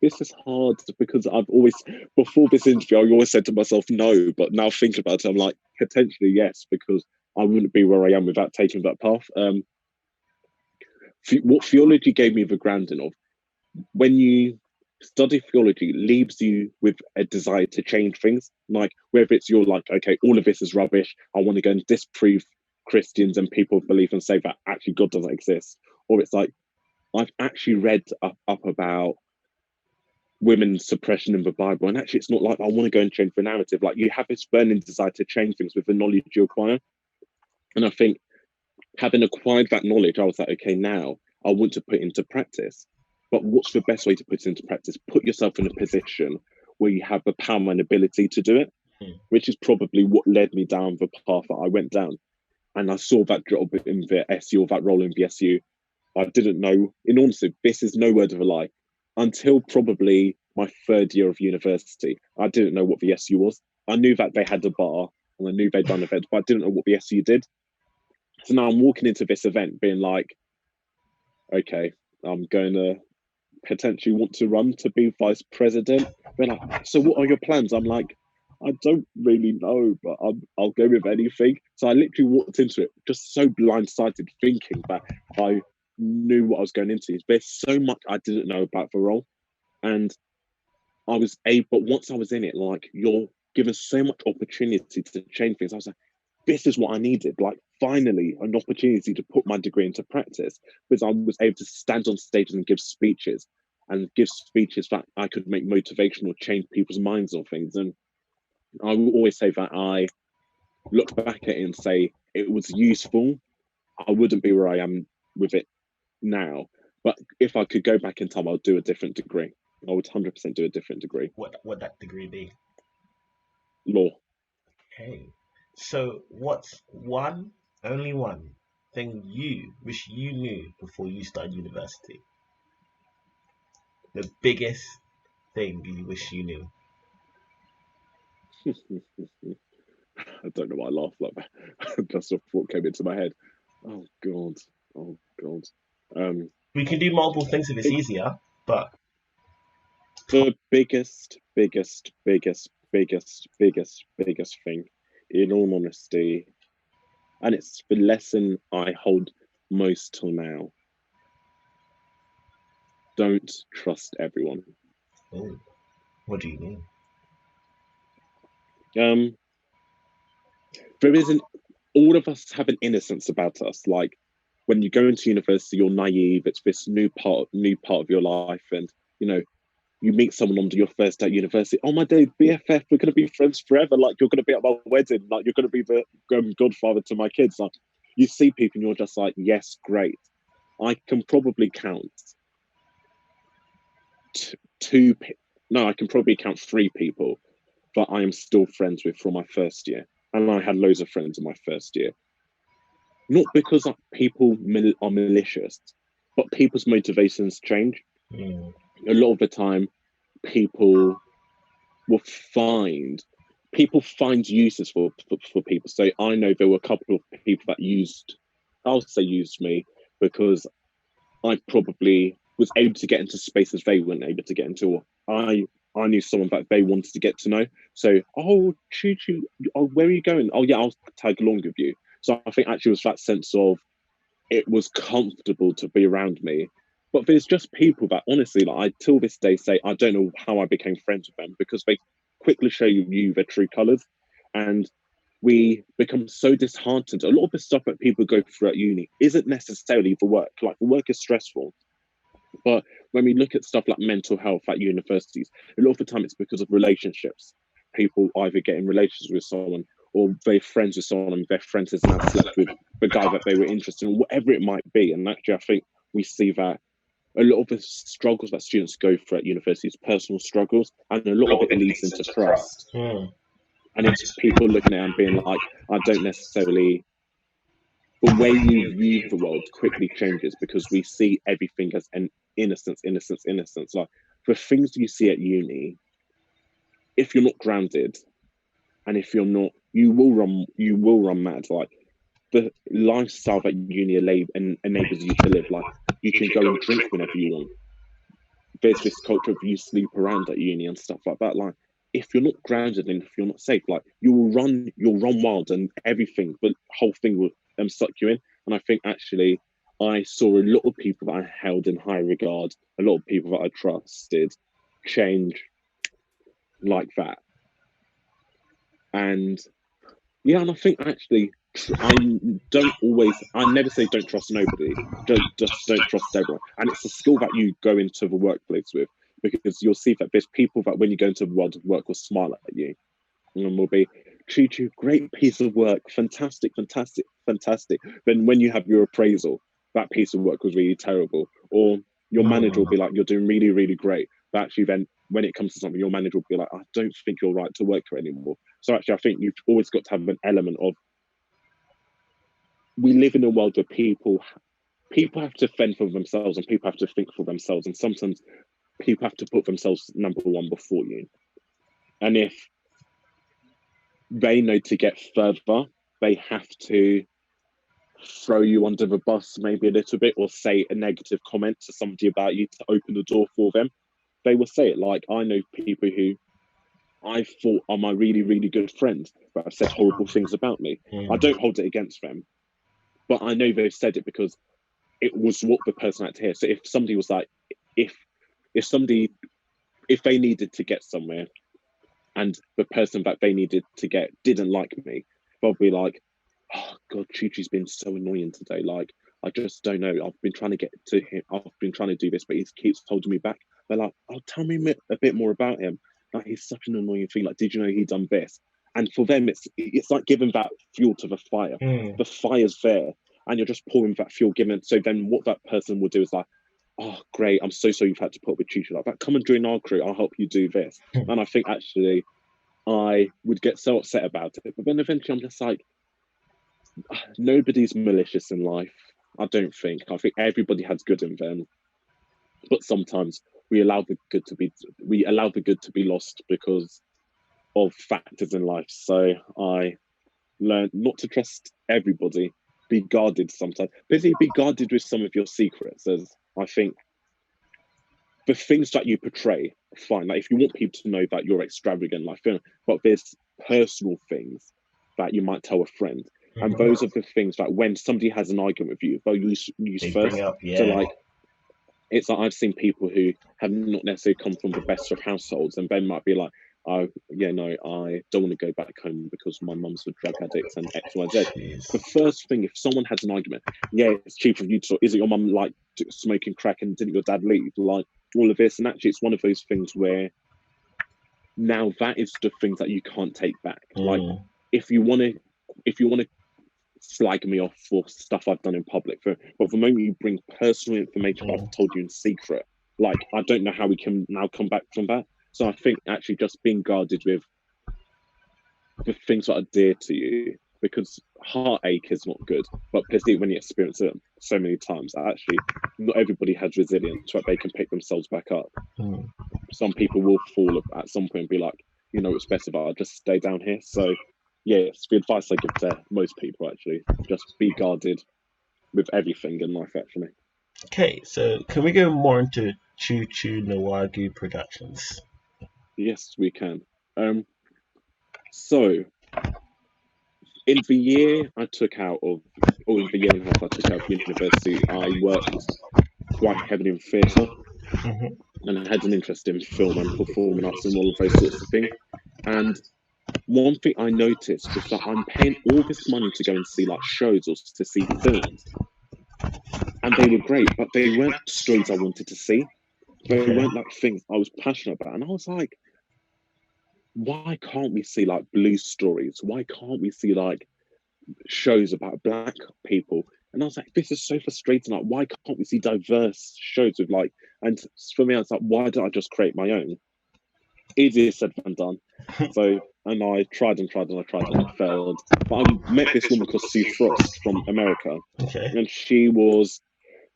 This is hard because I've always, before this interview, I always said to myself no, but now thinking about it, I'm like, potentially yes, because I wouldn't be where I am without taking that path. What theology gave me the grounding of, when you study theology, leaves you with a desire to change things. Like, whether it's you're like, okay, all of this is rubbish, I want to go and disprove Christians and people of belief and say that actually God doesn't exist. Or it's like, I've actually read up about women's suppression in the Bible, and actually it's not like I want to go and change the narrative. Like, you have this burning desire to change things with the knowledge you acquire. And I think having acquired that knowledge, I was like, okay, now I want to put it into practice. But what's the best way to put it into practice? Put yourself in a position where you have the power and ability to do it, which is probably what led me down the path that I went down. And I saw that job in the SU, or that role in the SU. I didn't know, in honesty, this is no word of a lie, until probably my third year of university, I didn't know what the SU was. I knew that they had a bar and I knew they'd done events, but I didn't know what the SU did. So now I'm walking into this event being like, okay, I'm going to potentially want to run to be vice president. They're like, so what are your plans? I'm like, I don't really know, but I'll go with anything. So I literally walked into it just so blindsided, thinking that I knew what I was going into. There's so much I didn't know about the role. And I was able, but once I was in it, like, you're given so much opportunity to change things. I was like, this is what I needed. Like, finally, an opportunity to put my degree into practice, because I was able to stand on stages and give speeches that I could make motivational, change people's minds on things. And I will always say that I look back at it and say it was useful. I wouldn't be where I am with it now. But if I could go back in time, I'll do a different degree. I would 100% do a different degree. What would that degree be? Law. Okay. So what's only one thing you wish you knew before you started university? The biggest thing you wish you knew? I don't know why I laughed like that. Just a thought came into my head. Oh God. We can do multiple things if it's easier, but the biggest thing, in all honesty, and it's the lesson I hold most till now. Don't trust everyone. Oh, what do you mean? There isn't. All of us have an innocence about us. Like, when you go into university, you're naive. It's this new part of your life, and you know, you meet someone on your first day at university. Oh my day, BFF, we're gonna be friends forever. Like you're gonna be at my wedding. Like you're gonna be the godfather to my kids. Like you see people and you're just like, yes, great. I can probably count I can probably count 3 people that I am still friends with from my first year. And I had loads of friends in my first year. Not because people are malicious, but people's motivations change. A lot of the time, people find uses for people. So I know there were a couple of people that used me because I probably was able to get into spaces they weren't able to get into. I knew someone that they wanted to get to know. So, oh, Chuchu, oh, where are you going? Oh, yeah, I'll tag along with you. So I think actually it was that sense of it was comfortable to be around me. But there's just people that honestly, like I till this day say, I don't know how I became friends with them because they quickly show you their true colours. And we become so disheartened. A lot of the stuff that people go through at uni isn't necessarily the work. Like the work is stressful. But when we look at stuff like mental health at universities, a lot of the time it's because of relationships. People either get in relationships with someone or they're friends with someone and their friends has now slept with the guy that they were interested in, whatever it might be. And actually, I think we see that a lot of the struggles that students go through at university is personal struggles, and a lot of it leads into trust. And it's people looking at it and being like, I don't necessarily... The way you view the world quickly changes because we see everything as an innocence. Like the things you see at uni, if you're not grounded, and if you're not, you will run mad. Like the lifestyle that uni enables you to live. Like you can go and drink whenever you want. There's this culture of you sleep around at uni and stuff like that. Like if you're not grounded and if you're not safe, like you'll run wild and everything. The whole thing will suck you in. And I think actually I saw a lot of people that I held in high regard, a lot of people that I trusted change like that. And yeah, and I think actually I never say don't trust nobody, just don't trust everyone. And it's a skill that you go into the workplace with, because you'll see that there's people that when you go into the world of work will smile at you and will be, Chuchu, great piece of work, fantastic. Then when you have your appraisal, that piece of work was really terrible. Or your manager will be like, you're doing really, really great. But actually then when it comes to something, your manager will be like, I don't think you're right to work here anymore. So actually I think you've always got to have an element of, we live in a world where people have to fend for themselves and people have to think for themselves. And sometimes people have to put themselves number one before you. And if they know to get further, they have to throw you under the bus maybe a little bit, or say a negative comment to somebody about you to open the door for them. They will say it. Like I know people who I thought are my really, really good friends, but have said horrible things about me. I don't hold it against them, but I know they've said it because it was what the person had to hear. So if somebody was like, if they needed to get somewhere and the person that they needed to get didn't like me, they'll be like, oh God, Chuchu's been so annoying today. Like, I just don't know. I've been trying to get to him. I've been trying to do this, but he keeps holding me back. They're like, oh, tell me a bit more about him. Like, he's such an annoying thing. Like, did you know he done this? And for them, it's like giving that fuel to the fire. The fire's there, and you're just pouring that fuel, giving it. So then what that person will do is like, oh, great, I'm so sorry you've had to put up with Chuchu like that. Come and join our crew. I'll help you do this. And I think actually I would get so upset about it. But then eventually I'm just like, nobody's malicious in life. I don't think. I think everybody has good in them. But sometimes we allow the good to be lost because of factors in life. So I learned not to trust everybody. Be guarded sometimes. Basically, be guarded with some of your secrets. As I think the things that you portray, fine. Like if you want people to know that you're extravagant, like, but there's personal things that you might tell a friend, and those are the things that when somebody has an argument with you, they'll use first. So like, it's like I've seen people who have not necessarily come from the best of households, and then might be like, oh yeah, no, I don't want to go back home because my mum's a drug addict and X, Y, Z. The first thing, if someone has an argument, yeah, it's cheap of you to, is it your mum like smoking crack and didn't your dad leave? Like, all of this. And actually, it's one of those things where now that is the things that you can't take back. Like, if you want to slag me off for stuff I've done in public, but the moment you bring personal information that I've told you in secret, like, I don't know how we can now come back from that. So I think actually just being guarded with the things that are dear to you, because heartache is not good, but particularly when you experience it so many times, actually not everybody has resilience where they can pick themselves back up. Some people will fall at some point and be like, you know, it's better, but I'll just stay down here. So yeah, it's the advice I give to most people, actually. Just be guarded with everything in life, actually. Okay, so can we go more into Chuchu Nwagu Productions? Yes, we can. So in the year I took out of, or in the year and a half I took out of university, I worked quite heavily in theatre, and I had an interest in film and performing arts and all of those sorts of things. And one thing I noticed was that I'm paying all this money to go and see like shows or to see films, and they were great, but they weren't stories I wanted to see. They weren't like things I was passionate about. And I was like, why can't we see like blue stories? Why can't we see like shows about black people? And I was like, this is so frustrating. Like, why can't we see diverse shows with like, and for me, I was like, why don't I just create my own? Easier said than done. So, and I tried and tried and I tried and I failed. But I met this woman called Sue Frost from America. And she was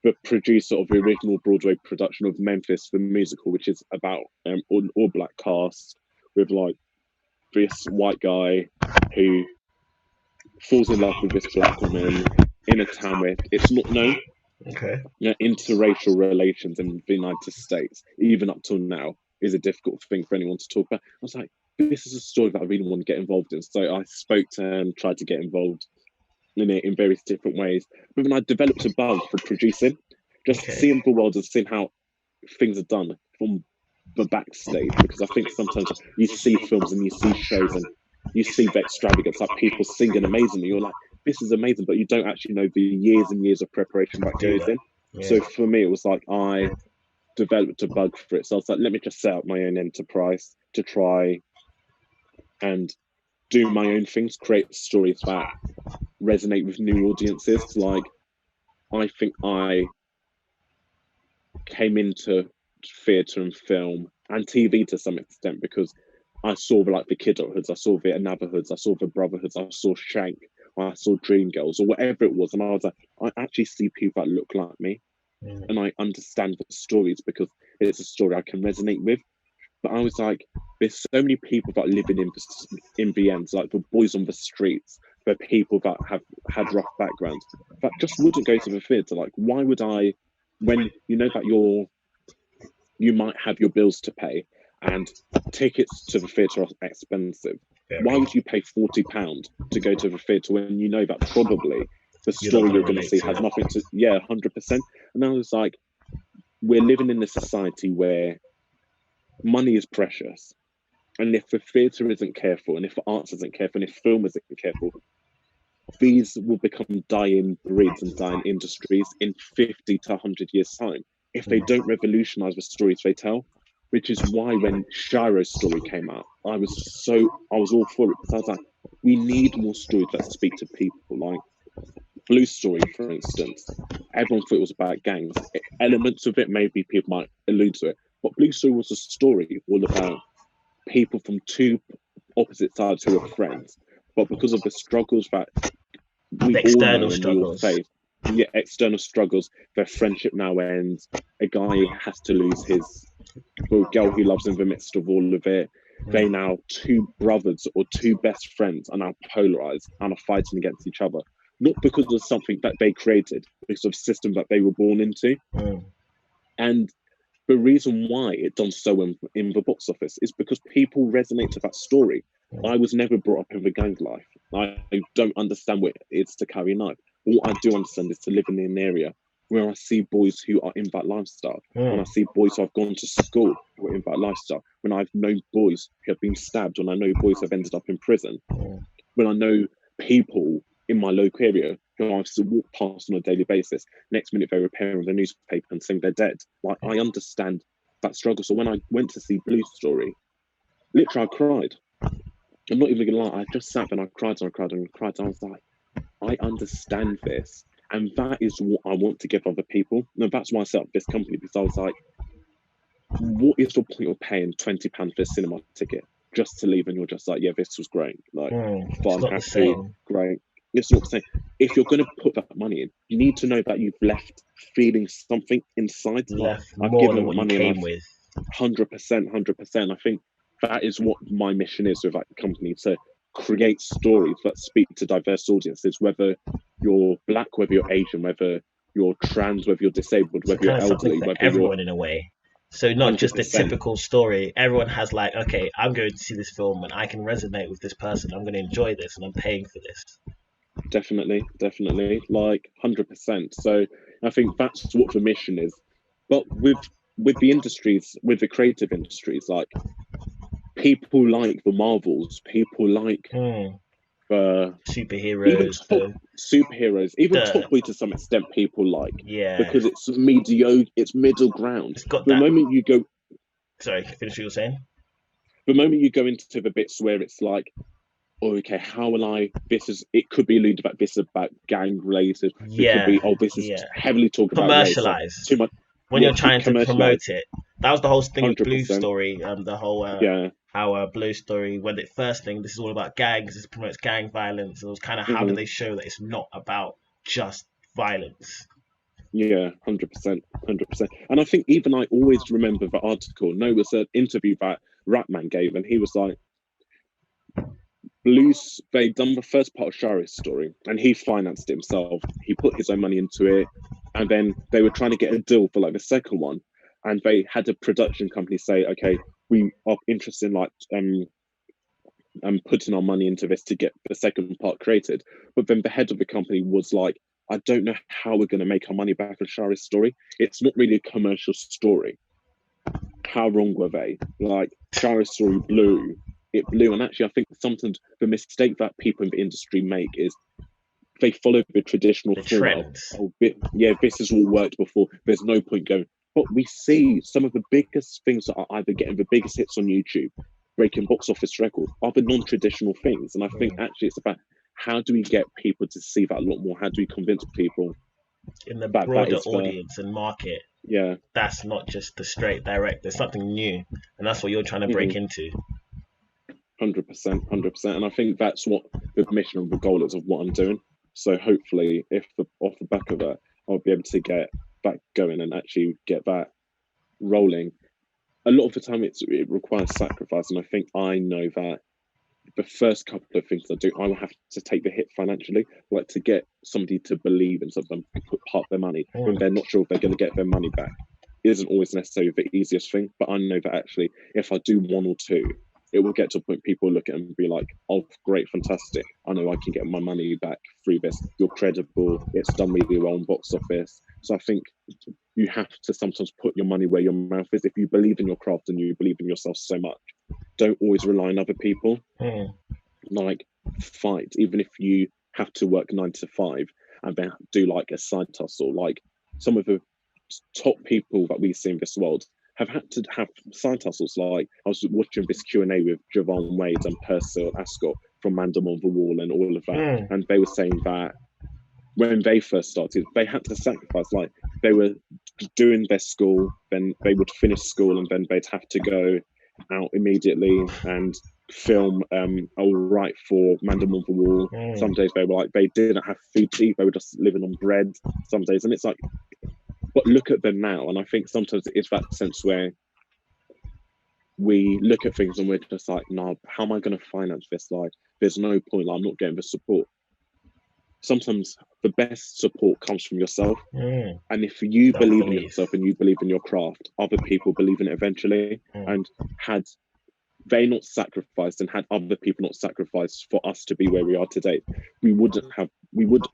the producer of the original Broadway production of Memphis the Musical, which is about an all black cast with like this white guy who falls in love with this black woman in a town where it's not known. You know, interracial relations in the United States, even up till now, is a difficult thing for anyone to talk about. I was like, this is a story that I really want to get involved in. So I spoke to her and tried to get involved in it in various different ways. But then I developed a bug for producing, just seeing the world and seeing how things are done from the backstage. Because I think sometimes you see films and you see shows and you see the extravagance, like people singing amazingly. You're like, this is amazing, but you don't actually know the years and years of preparation that goes in. So for me, it was like I developed a bug for it. So I was like, let me just set up my own enterprise to try and do my own things, create stories that resonate with new audiences. Like, I think I came into theatre and film and TV to some extent because I saw like the Kidulthoods, I saw the Navahoods, I saw the Brotherhoods, I saw Shank, I saw Dreamgirls or whatever it was, and I was like, I actually see people that look like me, and I understand the stories because it's a story I can resonate with. But I was like, there's so many people that live in the ends, like the boys on the streets, the people that have had rough backgrounds, that just wouldn't go to the theatre. Like, why would I, when you know that you might have your bills to pay and tickets to the theatre are expensive, why would you pay £40 to go to the theatre when you know that probably the story you're going to see has nothing to, 100%. And I was like, we're living in a society where money is precious, and if the theatre isn't careful, and if the arts isn't careful, and if film isn't careful, these will become dying breeds and dying industries in 50 to 100 years time if they don't revolutionize the stories they tell. Which is why when Shiro's story came out, I was all for it, because I was like, we need more stories that speak to people. Like Blue Story, for instance, everyone thought it was about gangs. Elements of it, maybe people might allude to it, but Blue Story was a story all about people from two opposite sides who were friends, but because of the struggles that we all know and we all face, external struggles, their friendship now ends. A guy has to lose the girl he loves in the midst of all of it. They now, two brothers or two best friends, are now polarized and are fighting against each other, not because of something that they created, because of a system that they were born into. And the reason why it done so in the box office is because people resonate to that story. I was never brought up in the gang life. I don't understand what it is to carry a knife. What I do understand is to live in an area where I see boys who are in that lifestyle. When I see boys who have gone to school who are in that lifestyle. When I've known boys who have been stabbed. When I know boys who have ended up in prison. When I know people in my local area who I have to walk past on a daily basis. Next minute they're repairing the newspaper and saying they're dead. Like, I understand that struggle. So when I went to see Blue Story, literally I cried. I'm not even gonna lie, I just sat and I cried and I cried and I cried. And I was like, I understand this. And that is what I want to give other people. No, that's why I set up this company, because I was like, what is the point of paying £20 for a cinema ticket just to leave and you're just like, yeah, this was great. Like, fun, happy, great. It's not the same. If you're going to put that money in, you need to know that you've left feeling something inside. Left like, more than what you came with. 100%, 100%. I think that is what my mission is with that company, to create stories that speak to diverse audiences, whether you're Black, whether you're Asian, whether you're trans, whether you're disabled, whether you're elderly, whether everyone in a way. So not 100%. Just a typical story. Everyone has like, okay, I'm going to see this film and I can resonate with this person. I'm going to enjoy this and I'm paying for this. Definitely, like 100%. So I think that's what the mission is. But with the industries, with the creative industries, like people like the Marvels, people like the superheroes, even Top Boy to some extent, people like, because it's mediocre, it's middle ground. It's got the moment you go, sorry, finish what you were saying. The moment you go into the bits where it's like, oh, okay, how will I? It could be alluded about. This is about gang related. It could be, this is heavily talked about commercialized. Too much when you're trying to promote it. That was the whole thing 100%. With Blue Story. The whole how Blue Story, when it first thing, this is all about gangs. This promotes gang violence. It was kind of how do they show that it's not about just violence. Yeah, 100%. And I think even I always remember the article. No, it was an interview that Ratman gave, and he was like, they'd done the first part of Shari's story and he financed it himself. He put his own money into it, and then they were trying to get a deal for like the second one, and they had a production company say, okay, we are interested in like putting our money into this to get the second part created. But then the head of the company was like, I don't know how we're going to make our money back on Shari's story. It's not really a commercial story. How wrong were they? Like, Shari's story blew. It blew. And actually, I think sometimes the mistake that people in the industry make is they follow the traditional format. This is what worked before. There's no point going. But we see some of the biggest things that are either getting the biggest hits on YouTube, breaking box office records, are the non-traditional things. And I think actually it's about how do we get people to see that a lot more? How do we convince people in the broader audience and market? Yeah, that's not just the straight direct. There's something new, and that's what you're trying to break into. 100%. And I think that's what the mission and the goal is of what I'm doing. So hopefully, off the back of that, I'll be able to get that going and actually get that rolling. A lot of the time, it requires sacrifice, and I think I know that the first couple of things I do, I will have to take the hit financially, like to get somebody to believe in something, put part of their money when they're not sure if they're going to get their money back. It isn't always necessarily the easiest thing, but I know that actually, if I do one or two, it will get to a point people look at it and be like, oh, great, fantastic. I know I can get my money back through this. You're credible. It's done really well on box office. So I think you have to sometimes put your money where your mouth is. If you believe in your craft and you believe in yourself so much, don't always rely on other people. Like, fight. Even if you have to work 9 to 5 and then do like a side hustle. Like, some of the top people that we see in this world have had to have side hustles. Like, I was watching this Q&A with Javon Wade and Percival Ascot from Mandem on the Wall and all of that, and they were saying that when they first started, they had to sacrifice. Like, they were doing their school, then they would finish school, and then they'd have to go out immediately and film or write for Mandem on the Wall. Some days they were like, they didn't have food to eat, they were just living on bread some days, and it's like, but look at them now. And I think sometimes it is that sense where we look at things and we're just like, no, how am I going to finance this? Like, there's no point. Like, I'm not getting the support. Sometimes the best support comes from yourself. And if you believe in yourself and you believe in your craft, other people believe in it eventually. And had they not sacrificed and had other people not sacrificed for us to be where we are today, we would,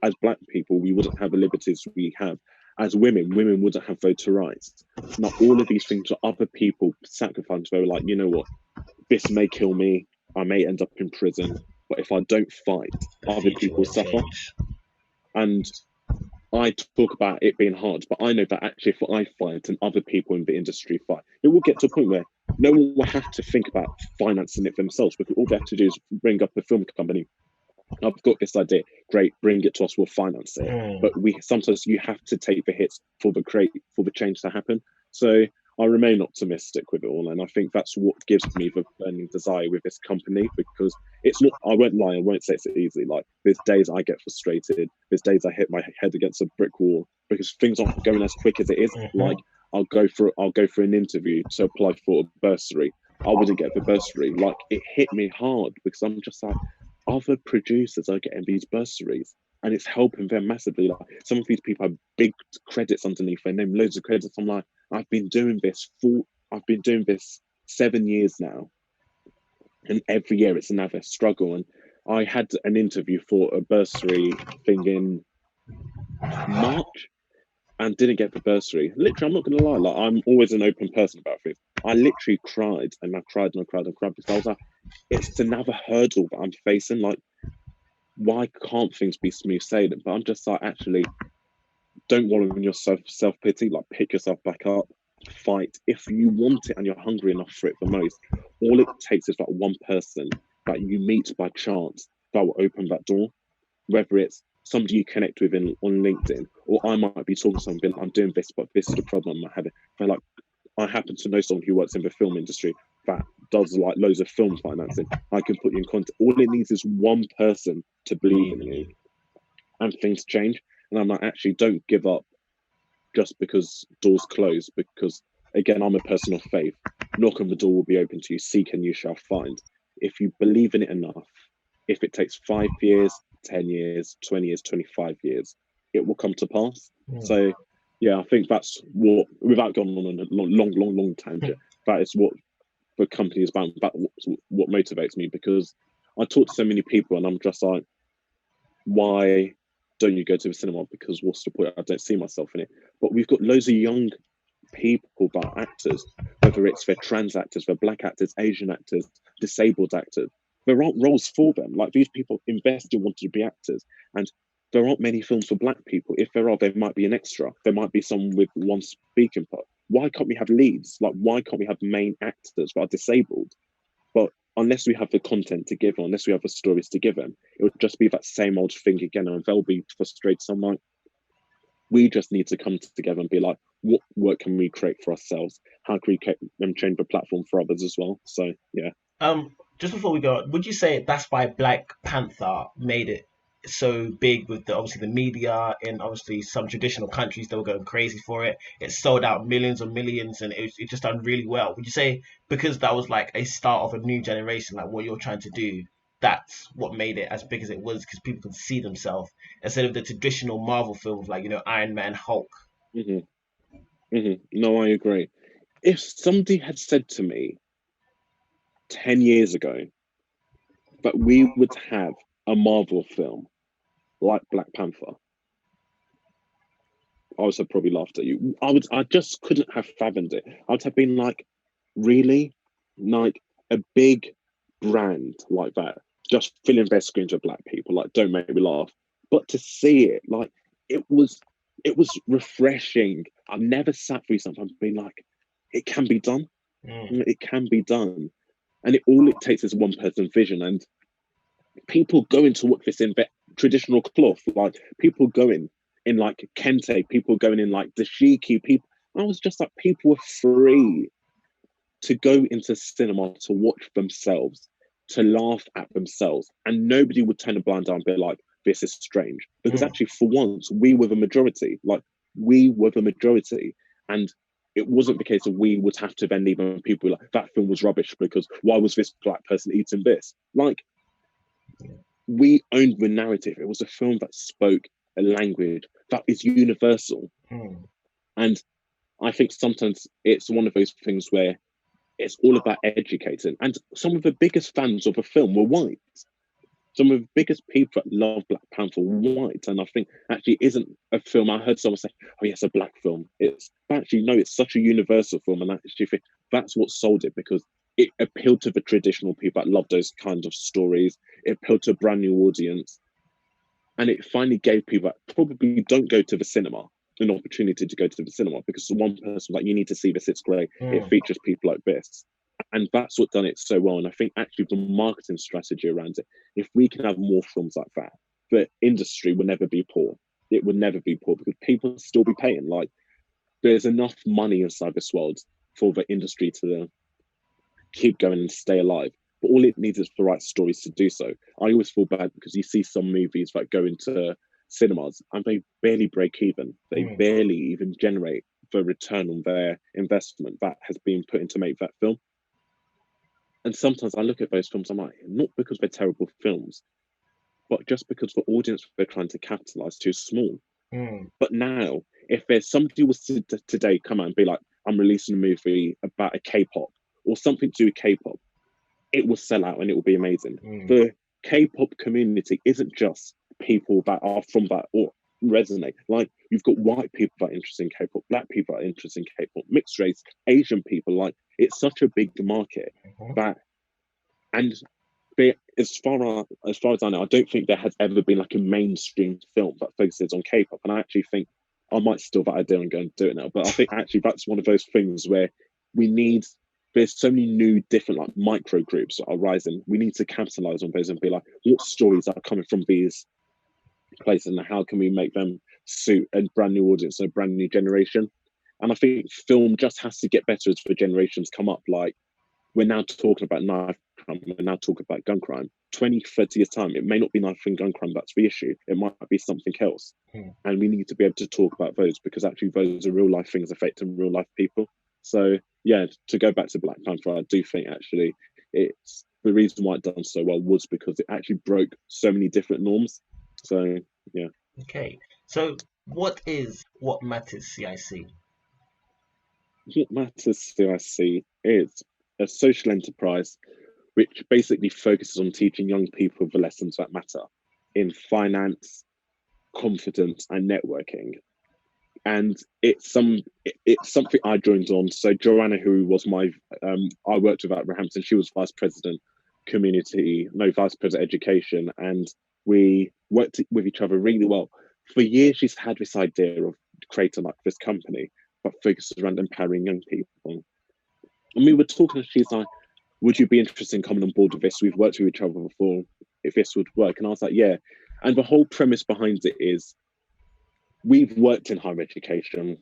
as Black people, we wouldn't have the liberties we have. As women wouldn't have voter rights. Now, all of these things are other people sacrificed. They were like, you know what, this may kill me, I may end up in prison, but if I don't fight, other people suffer. And I talk about it being hard, but I know that actually if I fight and other people in the industry fight, it will get to a point where no one will have to think about financing it themselves, because all they have to do is bring up a film company. I've got this idea, great, bring it to us, we'll finance it. But sometimes you have to take the hits for the change to happen. So I remain optimistic with it all, and I think that's what gives me the burning desire with this company, because it's not, I won't lie, I won't say it's easy. Like, there's days I get frustrated, there's days I hit my head against a brick wall because things aren't going as quick as it is. Like, I'll go for an interview to apply for a bursary. I wouldn't get the bursary. Like, it hit me hard because I'm just like, other producers are getting these bursaries and it's helping them massively. Like, some of these people have big credits underneath their name, loads of credits. I'm like, I've been doing this 7 years now, and every year it's another struggle. And I had an interview for a bursary thing in March and didn't get the bursary. Literally, I'm not gonna lie, like, I'm always an open person about things. I literally cried and I cried and I cried and cried because I was like, it's another hurdle that I'm facing. Like, why can't things be smooth sailing? But I'm just like, actually, don't wallow in your self-pity. Like, pick yourself back up, fight. If you want it and you're hungry enough for it the most, all it takes is that one person that you meet by chance that will open that door. Whether it's somebody you connect with on LinkedIn, or I might be talking to someone, I'm doing this, but this is the problem I'm having. They're like, I happen to know someone who works in the film industry that does like loads of film financing. I can put you in contact. All it needs is one person to believe in you, and things change. And I'm like, actually, don't give up just because doors close. Because again, I'm a person of faith. Knock on the door will be open to you. Seek and you shall find. If you believe in it enough, if it takes 5 years, 10 years, 20 years, 25 years, it will come to pass. So yeah, I think that's what, without going on a long tangent, that is what the company is about. That's what motivates me, because I talk to so many people and I'm just like, why don't you go to the cinema? Because what's the point? I don't see myself in it. But we've got loads of young people that are actors, whether it's they're trans actors, they're black actors, Asian actors, disabled actors. There aren't roles for them. Like, these people invest in wanting to be actors, and there aren't many films for black people. If there are, there might be an extra. There might be someone with one speaking part. Why can't we have leads? Like, why can't we have main actors that are disabled? But unless we have the content to give them, unless we have the stories to give them, it would just be that same old thing again, and they'll be frustrated. So I'm like, we just need to come together and be like, what work can we create for ourselves? How can we change the platform for others as well? So yeah. Just before we go, would you say that's why Black Panther made it so big with obviously the media in obviously some traditional countries that were going crazy for it? It sold out millions and millions, and it just done really well. Would you say because that was like a start of a new generation, like what you're trying to do, that's what made it as big as it was, because people could see themselves instead of the traditional Marvel films like Iron Man, Hulk? No, I agree. If somebody had said to me 10 years ago that we would have a Marvel film like Black Panther, I would have probably laughed at you. I just couldn't have fathomed it. I would have been like, really? Like, a big brand like that, just filling their screens with black people, like, don't make me laugh. But to see it, like, it was refreshing. I've never sat through something and been like, it can be done. It can be done. And all it takes is one person's vision. And people going to work this in traditional cloth, like, people going in like kente, people going in like dashiki, people. I was just like, people were free to go into cinema to watch themselves, to laugh at themselves, and nobody would turn a blind eye and be like, this is strange. Because actually, for once, we were the majority. Like, we were the majority. And it wasn't the case of we would have to then leave and people like, that film was rubbish because why was this black person eating this? Like, we owned the narrative. It was a film that spoke a language that is universal. And I think sometimes it's one of those things where it's all about educating. And some of the biggest fans of a film were white. Some of the biggest people that love Black Panther were white. And I think actually isn't a film. I heard someone say, oh, yes, a black film. It's actually, no, it's such a universal film. And I actually think that's what sold it, because it appealed to the traditional people that love those kinds of stories. It appealed to a brand new audience. And it finally gave people that probably don't go to the cinema an opportunity to go to the cinema, because one person was like, you need to see this, it's great. It features people like this. And that's what done it so well. And I think actually the marketing strategy around it, if we can have more films like that, the industry will never be poor. It would never be poor, because people will still be paying. Like, there's enough money inside this world for the industry to keep going and stay alive. But all it needs is the right stories to do so. I always feel bad because you see some movies that go into cinemas and they barely break even. They barely even generate the return on their investment that has been put in to make that film. And sometimes I look at those films, I'm like, not because they're terrible films, but just because the audience they're trying to capitalize to is small. But now, if there's somebody who was to today come out and be like, I'm releasing a movie about a K-pop or something to do with K-pop, it will sell out and it will be amazing. The K-pop community isn't just people that are from that or resonate. Like, you've got white people that are interested in K-pop, black people that are interested in K-pop, mixed race, Asian people. Like, it's such a big market that, and as far as I know, I don't think there has ever been like a mainstream film that focuses on K-pop. And I actually think I might steal that idea and go and do it now. But I think actually that's one of those things where we need. There's so many new different like micro groups that are rising. We need to capitalize on those and be like, what stories are coming from these places and how can we make them suit a brand new audience, a brand new generation? And I think film just has to get better as the generations come up. Like, we're now talking about knife crime, we're now talking about gun crime. 20, 30 years time, it may not be knife and gun crime that's the issue. It might be something else. And we need to be able to talk about those, because actually those are real life things affecting real life people. So yeah, to go back to Black Panther, I do think actually it's the reason why it done so well was because it actually broke so many different norms. So yeah. Okay, so what Matters CIC? What Matters CIC is a social enterprise which basically focuses on teaching young people the lessons that matter in finance, confidence, and networking. And it's something I joined on. So Joanna, who was I worked with at Roehampton, she was vice president education, and we worked with each other really well. For years, she's had this idea of creating like this company, but focuses around empowering young people. And we were talking, and she's like, would you be interested in coming on board with this? We've worked with each other before, if this would work. And I was like, yeah. And the whole premise behind it is, we've worked in higher education.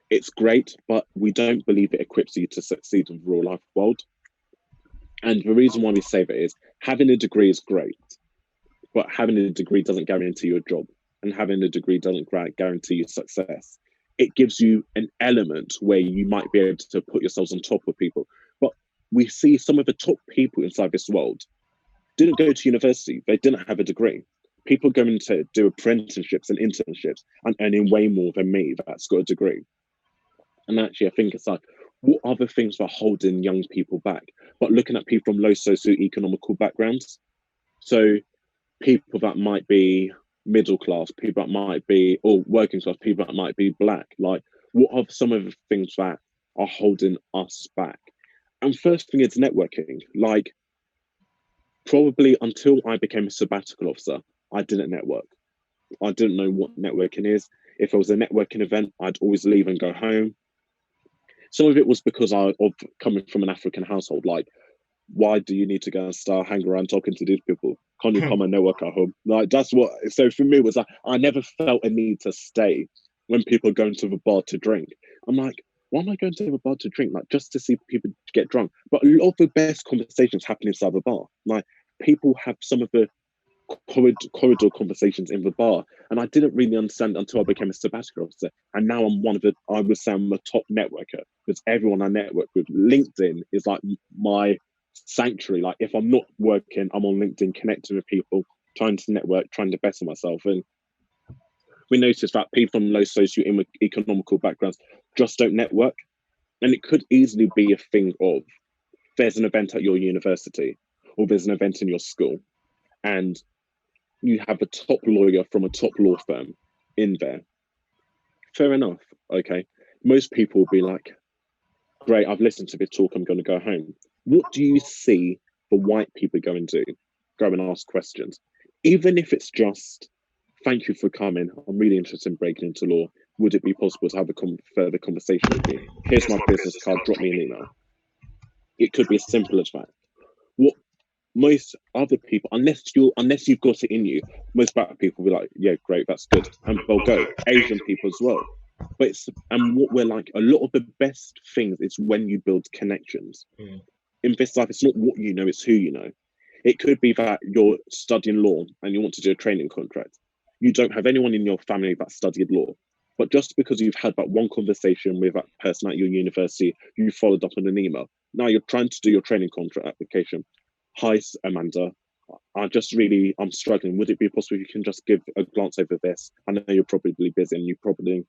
It's great, but we don't believe it equips you to succeed in the real life world. And the reason why we say that is, having a degree is great, but having a degree doesn't guarantee you a job, and having a degree doesn't guarantee you success. It gives you an element where you might be able to put yourselves on top of people. But we see some of the top people inside this world didn't go to university. They didn't have a degree. People going to do apprenticeships and internships and earning way more than me that's got a degree. And actually, I think it's like, what are the things that are holding young people back? But looking at people from low socioeconomical backgrounds. So people that might be middle class, people that might be, or working class, people that might be black. Like, what are some of the things that are holding us back? And first thing is networking. Like, probably until I became a sabbatical officer, I didn't network. I didn't know what networking is. If it was a networking event, I'd always leave and go home. Some of it was because of coming from an African household. Like, why do you need to go and start hanging around talking to these people? Can't you come and network at home? Like, that's what. So for me, it was like, I never felt a need to stay when people are going to the bar to drink. I'm like, why am I going to the bar to drink? Like, just to see people get drunk. But a lot of the best conversations happen inside the bar. Like, people have some of the corridor conversations in the bar, and I didn't really understand until I became a sabbatical officer. And now I'm I would say I'm a top networker, because everyone I network with, LinkedIn is like my sanctuary. Like, if I'm not working, I'm on LinkedIn connecting with people, trying to network, trying to better myself. And we noticed that people from low socio-economical backgrounds just don't network. And it could easily be a thing of, there's an event at your university, or there's an event in your school, and you have a top lawyer from a top law firm in there. Fair enough. Okay. Most people will be like, great, I've listened to this talk, I'm going to go home. What do you see the white people go and do? Go and ask questions. even if it's just, thank you for coming, I'm really interested in breaking into law. Would it be possible to have a further conversation with me? Here's my business card, drop me an email. It could be as simple as that. What most other people, unless you've got it in you, most black people will be like, yeah, great, that's good, and they'll go. Asian people as well. But what we're like, a lot of the best things is when you build connections. In this life, it's not what you know, it's who you know. It could be that you're studying law and you want to do a training contract. You don't have anyone in your family that studied law. But just because you've had that one conversation with that person at your university, you followed up on an email. Now you're trying to do your training contract application. Hi, Amanda. I'm struggling. Would it be possible you can just give a glance over this? I know you're probably busy and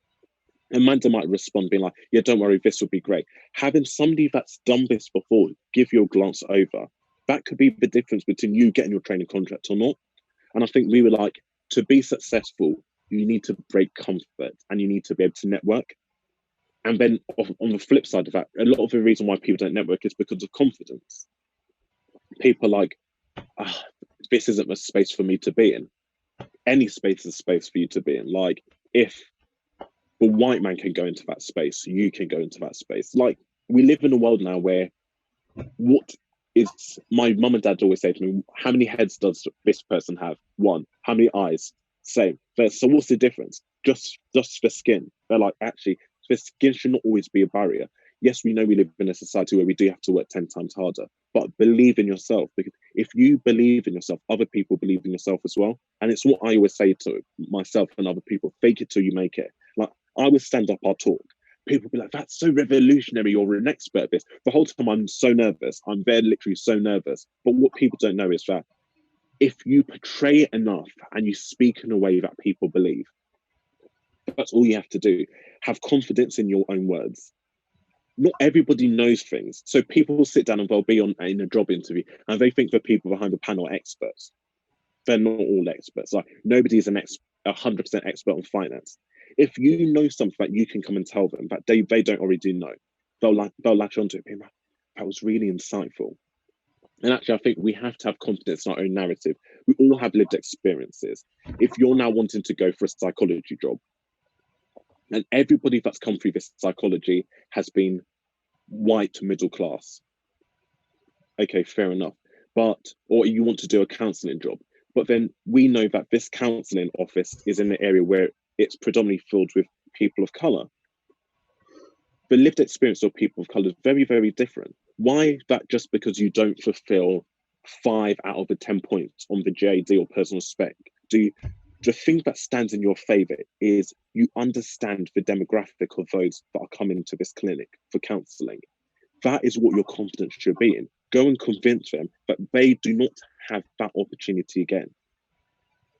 Amanda might respond being like, yeah, don't worry, this will be great. Having somebody that's done this before give you a glance over, that could be the difference between you getting your training contract or not. And I think we were like, to be successful, you need to break comfort and you need to be able to network. And then on the flip side of that, a lot of the reason why people don't network is because of confidence. People are like, this isn't a space for me to be in. Any space is a space for you to be in. Like, if the white man can go into that space, you can go into that space. Like, we live in a world now where my mum and dad always say to me, how many heads does this person have? One. How many eyes? Same. So what's the difference? Just the skin. They're like, actually, the skin should not always be a barrier. Yes, we know we live in a society where we do have to work 10 times harder, but believe in yourself, because if you believe in yourself, other people believe in yourself as well. And it's what I always say to myself and other people, fake it till you make it. Like, I would stand up our talk. People be like, that's so revolutionary, you're an expert at this. The whole time I'm so nervous. I'm very literally so nervous. But what people don't know is that if you portray it enough and you speak in a way that people believe, that's all you have to do. Have confidence in your own words. Not everybody knows things. So people will sit down and they'll be in a job interview and they think the people behind the panel are experts. They're not all experts. Like, nobody's 100% expert on finance. If you know something that you can come and tell them that they don't already know, they'll latch onto it. Being like, that was really insightful. And actually, I think we have to have confidence in our own narrative. We all have lived experiences. If you're now wanting to go for a psychology job, and everybody that's come through this psychology has been white middle class. Okay, fair enough. Or you want to do a counselling job. But then we know that this counselling office is in the area where it's predominantly filled with people of colour. The lived experience of people of colour is very, very different. Why that just because you don't fulfil 5 out of the 10 points on the JD or personal spec? The thing that stands in your favour is you understand the demographic of those that are coming to this clinic for counselling. That is what your confidence should be in. Go and convince them that they do not have that opportunity again.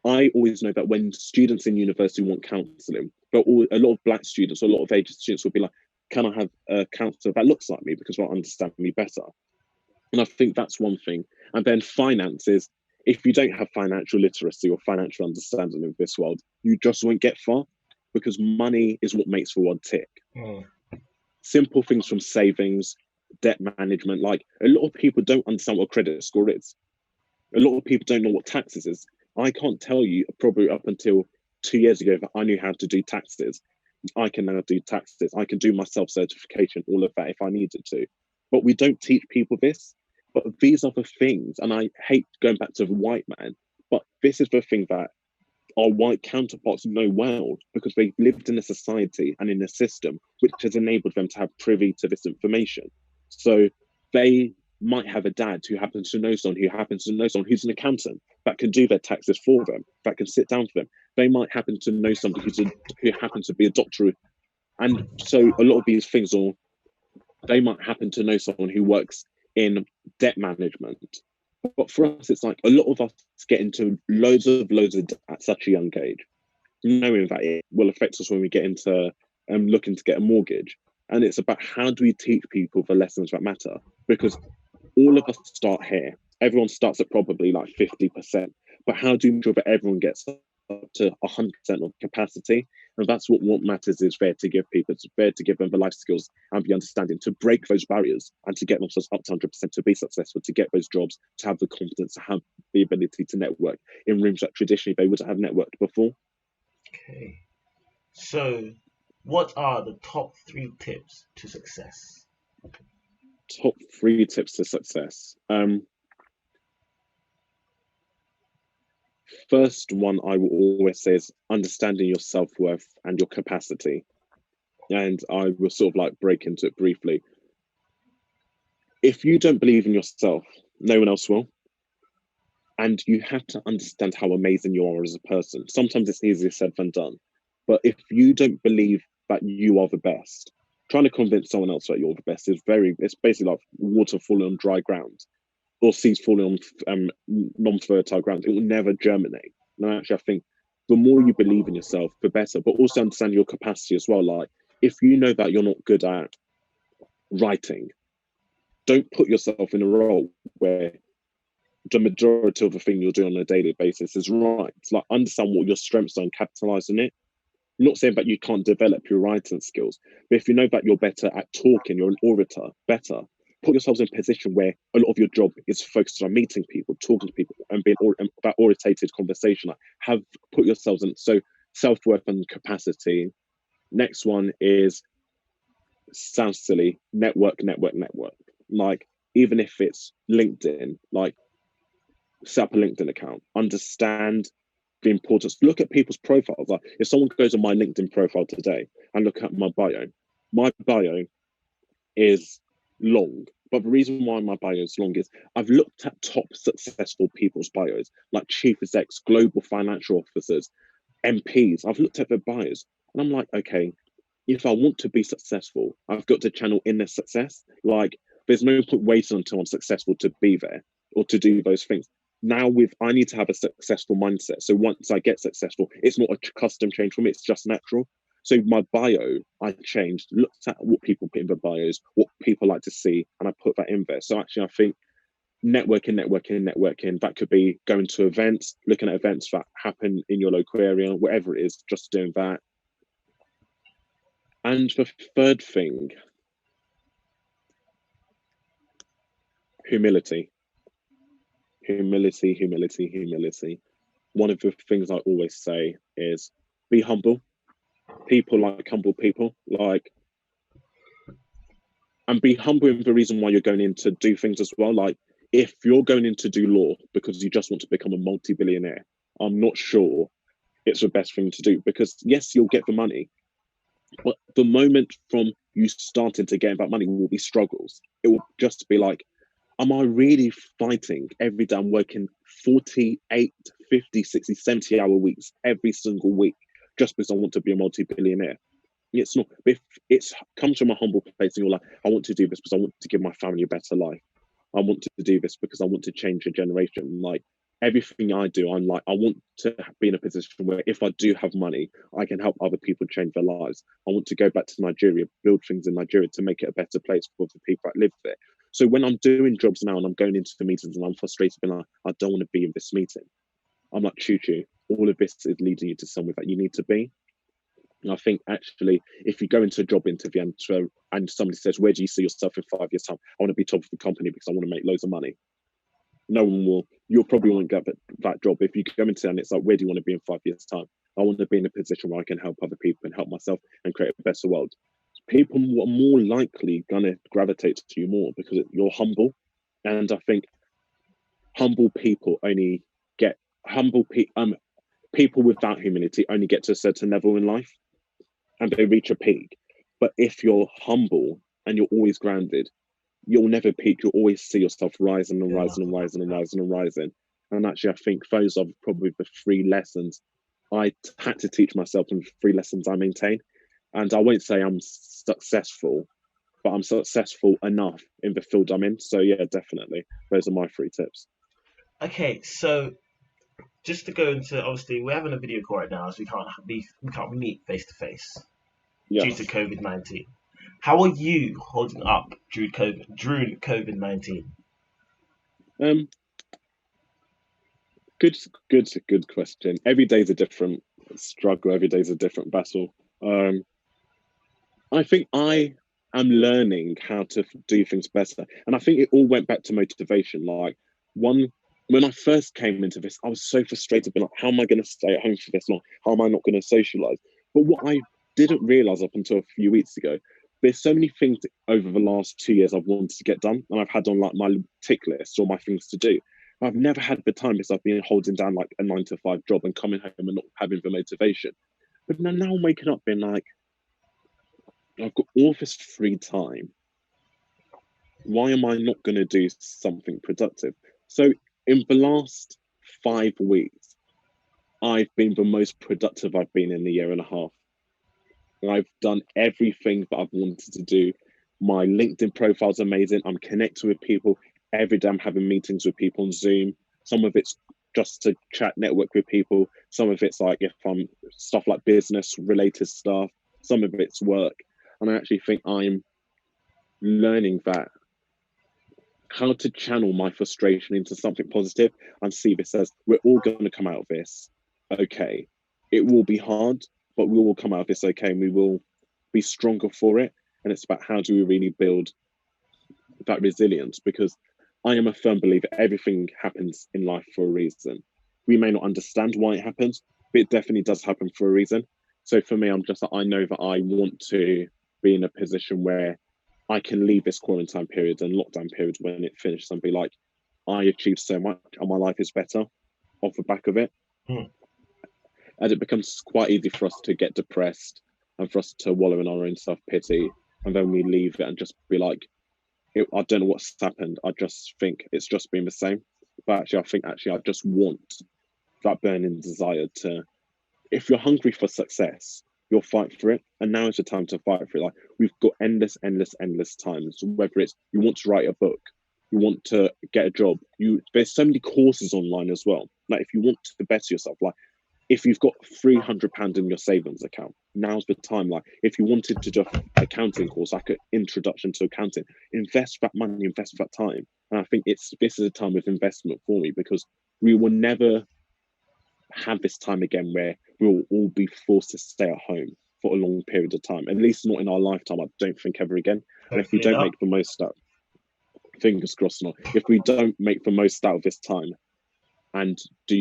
I always know that when students in university want counselling, but a lot of black students, or a lot of Asian students will be like, can I have a counsellor that looks like me because they'll understand me better? And I think that's one thing. And then finances, if you don't have financial literacy or financial understanding of this world, you just won't get far, because money is what makes the world tick. Simple things from savings, debt management. Like, a lot of people don't understand what credit score is. A lot of people don't know what taxes is. I can't tell you, probably up until 2 years ago, that I knew how to do taxes. I can now do taxes. I can do my self-certification, all of that if I needed to. But we don't teach people this. But these are the things, and I hate going back to the white man, but this is the thing that our white counterparts know well, because they've lived in a society and in a system which has enabled them to have privy to this information. So they might have a dad who happens to know someone who's an accountant that can do their taxes for them, that can sit down for them. They might happen to know somebody who happens to be a doctor. And so a lot of these things, or they might happen to know someone who works in debt management. But for us, it's like a lot of us get into loads of debt at such a young age, knowing that it will affect us when we get into looking to get a mortgage. And it's about, how do we teach people the lessons that matter? Because all of us start here. Everyone starts at probably like 50%. But how do you ensure that everyone gets up to 100% of capacity? And that's what Matters is there to give people. It's there to give them the life skills and the understanding to break those barriers and to get themselves up to 100%, to be successful, to get those jobs, to have the confidence, to have the ability to network in rooms that traditionally they wouldn't have networked before. Okay. So, what are the top 3 tips to success? Top 3 tips to success. First one I will always say is understanding your self-worth and your capacity. And I will sort of like break into it briefly. If you don't believe in yourself, no one else will. And you have to understand how amazing you are as a person. Sometimes it's easier said than done. But if you don't believe that you are the best, trying to convince someone else that you're the best it's basically like water falling on dry ground or seeds falling on non-fertile ground. It will never germinate. And actually, I think the more you believe in yourself, the better, but also understand your capacity as well. Like, if you know that you're not good at writing, don't put yourself in a role where the majority of the thing you're doing on a daily basis is right. It's like, understand what your strengths are and capitalize on it. I'm not saying that you can't develop your writing skills, but if you know that you're better at talking, you're an orator, better, put yourselves in a position where a lot of your job is focused on meeting people, talking to people, and being that orientated conversation. Like, put yourselves in. So self-worth and capacity. Next one is, sounds silly, network. Like, even if it's LinkedIn, like, set up a LinkedIn account, understand the importance. Look at people's profiles. Like, if someone goes on my LinkedIn profile today and look at my bio is long. But the reason why my bio is long is I've looked at top successful people's bios, like chief execs, global financial officers, MPs. I've looked at their bios and I'm like, okay, if I want to be successful, I've got to channel in their success. Like, there's no point waiting until I'm successful to be there or to do those things. Now I need to have a successful mindset. So once I get successful, it's not a custom change for me, it's just natural. So my bio, I changed, looked at what people put in their bios, what people like to see, and I put that in there. So actually, I think networking. That could be going to events, looking at events that happen in your local area, whatever it is, just doing that. And the third thing, humility. One of the things I always say is be humble. People like humble people, like, and be humble in the reason why you're going in to do things as well. Like, if you're going in to do law because you just want to become a multi-billionaire, I'm not sure it's the best thing to do, because yes, you'll get the money, but the moment from you starting to get that money will be struggles. It will just be like, am I really fighting every day? I'm working 48, 50, 60, 70-hour weeks every single week just because I want to be a multi-billionaire. It's not. If it's comes from a humble place and you're like, I want to do this because I want to give my family a better life. I want to do this because I want to change a generation. Like, everything I do, I'm like, I want to be in a position where if I do have money, I can help other people change their lives. I want to go back to Nigeria, build things in Nigeria to make it a better place for the people that live there. So when I'm doing jobs now and I'm going into the meetings and I'm frustrated and I don't want to be in this meeting, I'm like, Chuchu, all of this is leading you to somewhere that you need to be. And I think actually, if you go into a job interview and somebody says, where do you see yourself in 5 years' time? I want to be top of the company because I want to make loads of money. No one will. You'll probably won't get that job. If you go into and it's like, where do you want to be in 5 years' time? I want to be in a position where I can help other people and help myself and create a better world. People are more likely going to gravitate to you more because you're humble. And I think humble people only get people without humility only get to a certain level in life and they reach a peak. But if you're humble and you're always grounded, you'll never peak. You'll always see yourself rising and rising and rising and rising and rising. And actually, I think those are probably the 3 lessons I had to teach myself and 3 lessons I maintain. And I won't say I'm successful, but I'm successful enough in the field I'm in. So yeah, definitely. Those are my 3 tips. Okay, so just to go into, obviously we're having a video call right now, so we can't meet face to face due to COVID-19. How are you holding up during COVID-19? Good question. Every day is a different struggle. Every day is a different battle. I think I am learning how to do things better. And I think it all went back to motivation. Like, when I first came into this, I was so frustrated, being like, how am I going to stay at home for this long? How am I not going to socialize? But what I didn't realize up until a few weeks ago, there's so many things over the last 2 years I've wanted to get done, and I've had on like my tick list or my things to do. I've never had the time because I've been holding down like a 9 to 5 job and coming home and not having the motivation. But now I'm waking up being like, I've got all this free time. Why am I not going to do something productive? So in the last 5 weeks, I've been the most productive I've been in a year and a half. I've done everything that I've wanted to do. My LinkedIn profile's amazing. I'm connected with people. Every day I'm having meetings with people on Zoom. Some of it's just to chat, network with people. Some of it's like if I'm stuff like business related stuff. Some of it's work. And I actually think I'm learning that how to channel my frustration into something positive and see this as we're all going to come out of this okay. It will be hard, but we will come out of this okay, and we will be stronger for it. And it's about how do we really build that resilience, because I am a firm believer everything happens in life for a reason. We may not understand why it happens, but it definitely does happen for a reason. So for me, I'm just like, I know that I want to be in a position where I can leave this quarantine period and lockdown period when it finishes and be like, I achieved so much and my life is better off the back of it. And it becomes quite easy for us to get depressed and for us to wallow in our own self-pity. And then we leave it and just be like, I don't know what's happened. I just think it's just been the same. But actually, I just want that burning desire to, if you're hungry for success, you'll fight for it. And now is the time to fight for it. Like, we've got endless times, whether it's you want to write a book, you want to get a job, there's so many courses online as well. Like, if you want to better yourself, like if you've got £300 in your savings account, now's the time. Like, if you wanted to do an accounting course, like an introduction to accounting, invest that money, invest that time. And I think this is a time of investment for me, because we will never have this time again where we'll all be forced to stay at home for a long period of time. At least not in our lifetime. I don't think ever again. And if we don't make the most out, fingers crossed not, if we don't make the most out of this time and do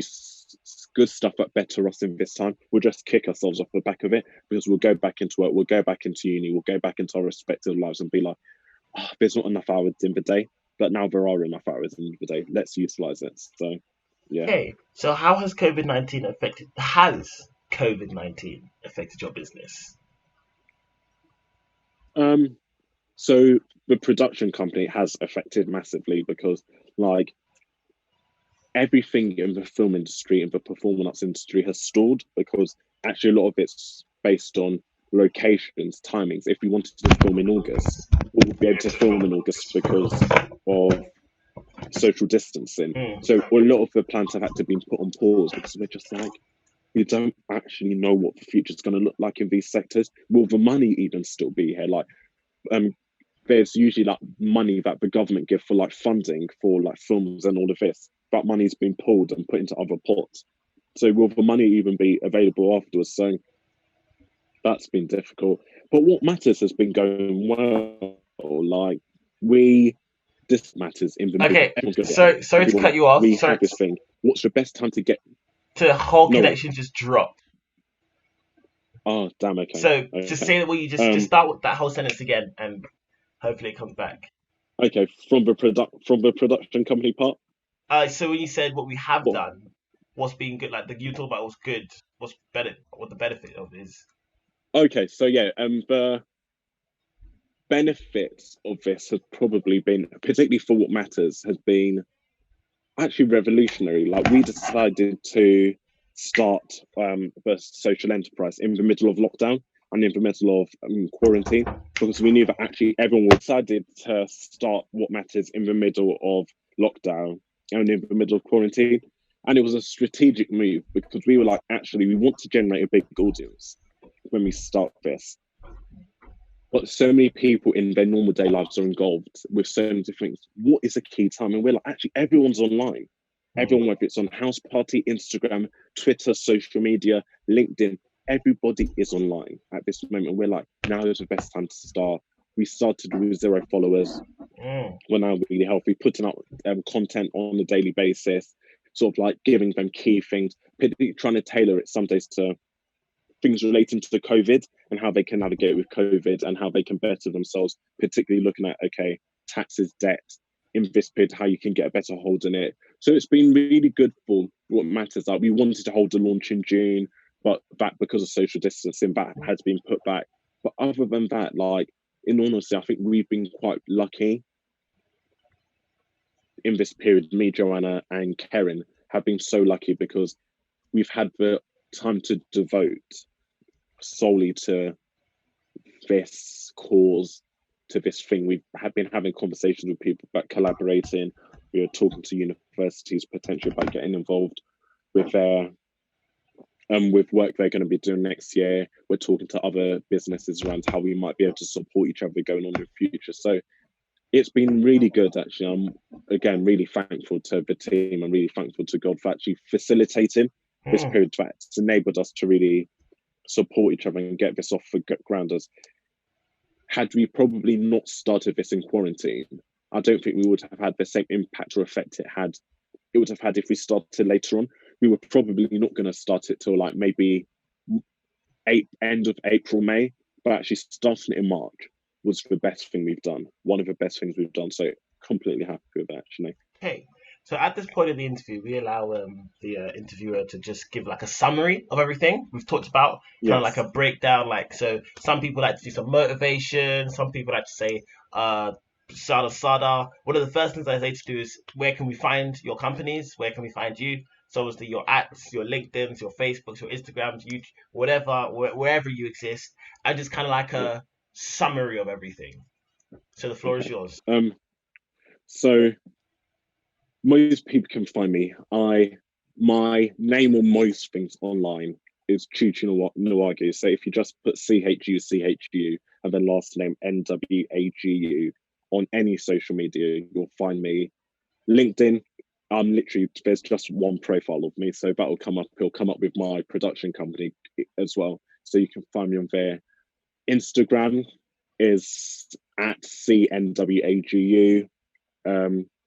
good stuff that better us in this time, we'll just kick ourselves off the back of it, because we'll go back into work, we'll go back into uni, we'll go back into our respective lives and be like, oh, there's not enough hours in the day, but now there are enough hours in the day. Let's utilize it. So, yeah. Okay, so how has COVID-19 affected your business? So the production company has affected massively, because like everything in the film industry and the performance arts industry has stalled, because actually a lot of it's based on locations, timings. If we wanted to film in August, we would be able to film in August because of social distancing. So a lot of the plans have had to be put on pause, because we're just like, we don't actually know what the future is going to look like in these sectors. Will the money even still be here? Like, there's usually like money that the government give for like funding for like films and all of this. That money's been pulled and put into other pots. So will the money even be available afterwards? So that's been difficult. But what matters has been going well. Like, this matters in the Okay, so sorry to cut you off. We have this thing. What's the best time to get? The whole connection just dropped. Oh, damn. Okay. So just say what you just start with that whole sentence again, and hopefully it comes back. Okay, from the production company part. So when you said what we have done, what's been good, like you talk about what's good, what's better, what the benefit of is. Okay, so yeah, the benefits of this have probably been, particularly for what matters, has been actually revolutionary. Like, we decided to start the social enterprise in the middle of lockdown and in the middle of quarantine, because we knew that actually everyone decided to start What Matters in the middle of lockdown and in the middle of quarantine. And it was a strategic move, because we were like, actually, we want to generate a big audience when we start this. But so many people in their normal day lives are involved with so many different things. What is a key time? And we're like, actually, everyone's online. Everyone, whether it's on House Party, Instagram, Twitter, social media, LinkedIn, everybody is online at this moment. We're like, now is the best time to start. We started with 0 followers. We're now really healthy, putting out content on a daily basis, sort of like giving them key things, trying to tailor it some days to things relating to COVID and how they can navigate with COVID and how they can better themselves, particularly looking at, okay, taxes, debt, in this period, how you can get a better hold on it. So it's been really good for what matters. Like, we wanted to hold the launch in June, but that, because of social distancing, that has been put back. But other than that, like, in honesty, I think we've been quite lucky in this period. Me, Joanna, and Karen have been so lucky because we've had the time to devote solely to this cause, to this thing. We've been having conversations with people about collaborating. We are talking to universities potentially about getting involved with their with work they're going to be doing next year. We're talking to other businesses around how we might be able to support each other going on in the future. So it's been really good, actually. I'm, again, really thankful to the team. I'm really thankful to God for actually facilitating this period. It's enabled us to really support each other and get this off the ground. As had we probably not started this in quarantine, I don't think we would have had the same impact or effect it would have had if we started later on. We were probably not going to start it till like maybe end of April, May, but actually starting it in March was the best thing we've done. One of the best things we've done. So completely happy with that, actually. Okay. So at this point in the interview, we allow the interviewer to just give like a summary of everything we've talked about, kind of like a breakdown. Like, so some people like to do some motivation, some people like to say, sada. One of the first things I say to do is, where can we find your companies? Where can we find you? So obviously your apps, your LinkedIn's, your Facebooks, your Instagrams, YouTube, whatever, wherever you exist, and just kind of like a summary of everything. So the floor is yours. So most people can find me. My name on most things online is Chuchu Nwagu. So if you just put CHU and then last name NWAGU on any social media, you'll find me. LinkedIn, there's just one profile of me, so that'll come up. It'll come up with my production company as well, so you can find me on there. Instagram is at CNWAGU.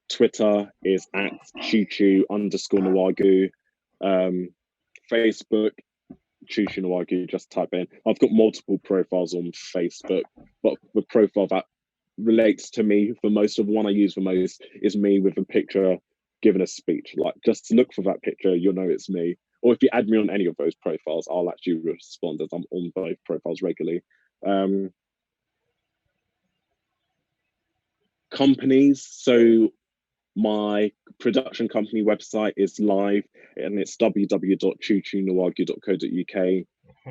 Twitter is at Chuchu_Nwagu. Facebook, Chuchu Nwagu, just type in. I've got multiple profiles on Facebook, but the profile that relates to me the most, of the one I use the most, is me with a picture giving a speech. Like, just look for that picture, you'll know it's me. Or if you add me on any of those profiles, I'll actually respond, as I'm on both profiles regularly. Companies, so my production company website is live and it's www.chuchunwagu.co.uk.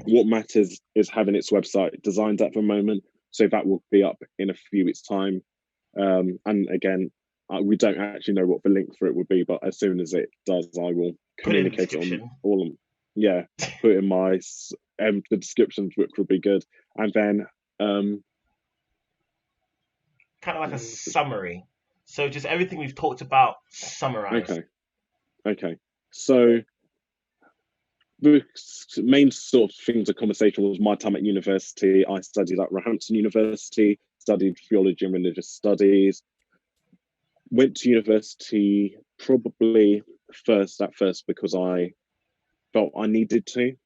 What Matters is having its website designed at the moment, so that will be up in a few weeks' time. And again, we don't actually know what the link for it will be, but as soon as it does, I will communicate it on all of them. Yeah, put in my the descriptions, which will be good. And then kind of like a summary. So just everything we've talked about, summarized. Okay. So the main sort of things of conversation was my time at university. I studied at Roehampton University, studied theology and religious studies. Went to university probably at first because I felt I needed to.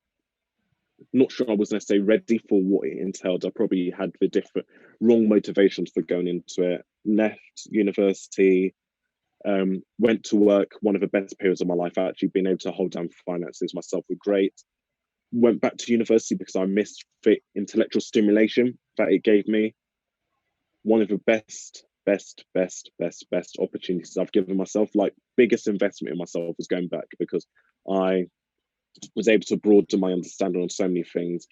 Not sure I was necessarily ready for what it entailed. I probably had the wrong motivations for going into it. Left university, went to work. One of the best periods of my life, actually being able to hold down finances myself was great. Went back to university because I missed the intellectual stimulation that it gave me. One of the best opportunities I've given myself. Like, biggest investment in myself was going back, because I was able to broaden my understanding on so many things,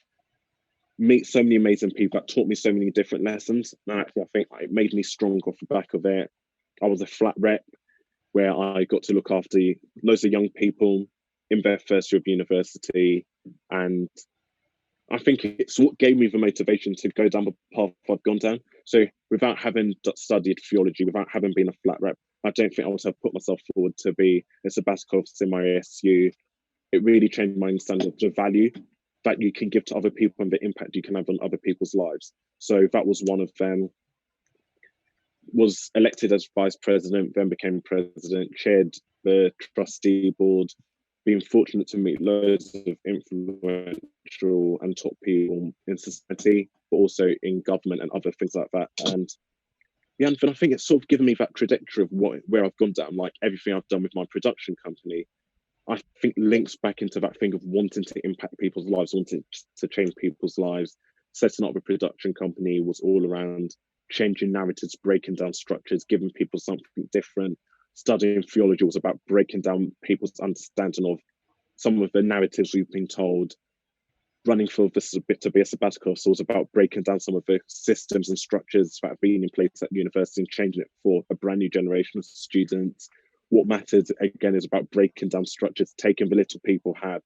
meet so many amazing people that taught me so many different lessons. And actually, I think it made me strong off the back of it. I was a flat rep where I got to look after loads of young people in their first year of university. And I think it's what gave me the motivation to go down the path I've gone down. So without having studied theology, without having been a flat rep, I don't think I would have put myself forward to be a sabbatical officer in my ASU. It really changed my understanding of the value that you can give to other people and the impact you can have on other people's lives. So that was one of them. Was elected as vice president, then became president, chaired the trustee board, being fortunate to meet loads of influential and top people in society, but also in government and other things like that. And yeah, and I think it's sort of given me that trajectory of where I've gone down. Like everything I've done with my production company, I think links back into that thing of wanting to impact people's lives, wanting to change people's lives. Setting up a production company was all around changing narratives, breaking down structures, giving people something different. Studying theology was about breaking down people's understanding of some of the narratives we've been told. Running for this to be a sabbatical, so it was about breaking down some of the systems and structures that have been in place at university and changing it for a brand new generation of students. What mattered, again, is about breaking down structures, taking the little people have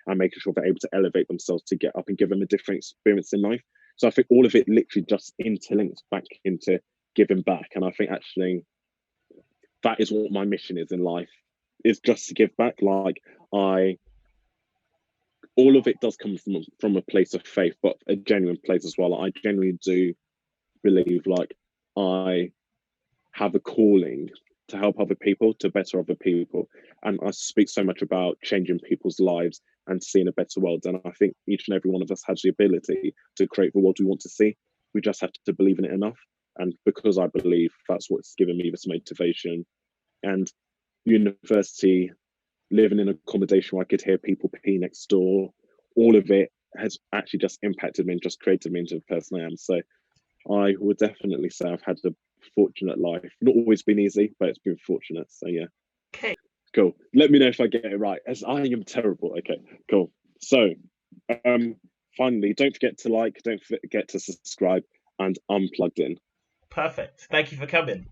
and making sure they're able to elevate themselves to get up and give them a different experience in life. So I think all of it literally just interlinks back into giving back. And I think actually that is what my mission is in life, is just to give back. Like all of it does come from a place of faith, but a genuine place as well. I genuinely do believe like I have a calling to help other people, to better other people. And I speak so much about changing people's lives and seeing a better world. And I think each and every one of us has the ability to create the world we want to see. We just have to believe in it enough. And because I believe, that's what's given me this motivation. And university, living in accommodation where I could hear people pee next door, all of it has actually just impacted me and just created me into the person I am. So I would definitely say I've had a fortunate life. Not always been easy, but it's been fortunate. So yeah. Okay. Cool. Let me know if I get it right, as I am terrible. Okay, cool. So finally, don't forget to like, don't forget to subscribe, and I'm plugged in. Perfect. Thank you for coming.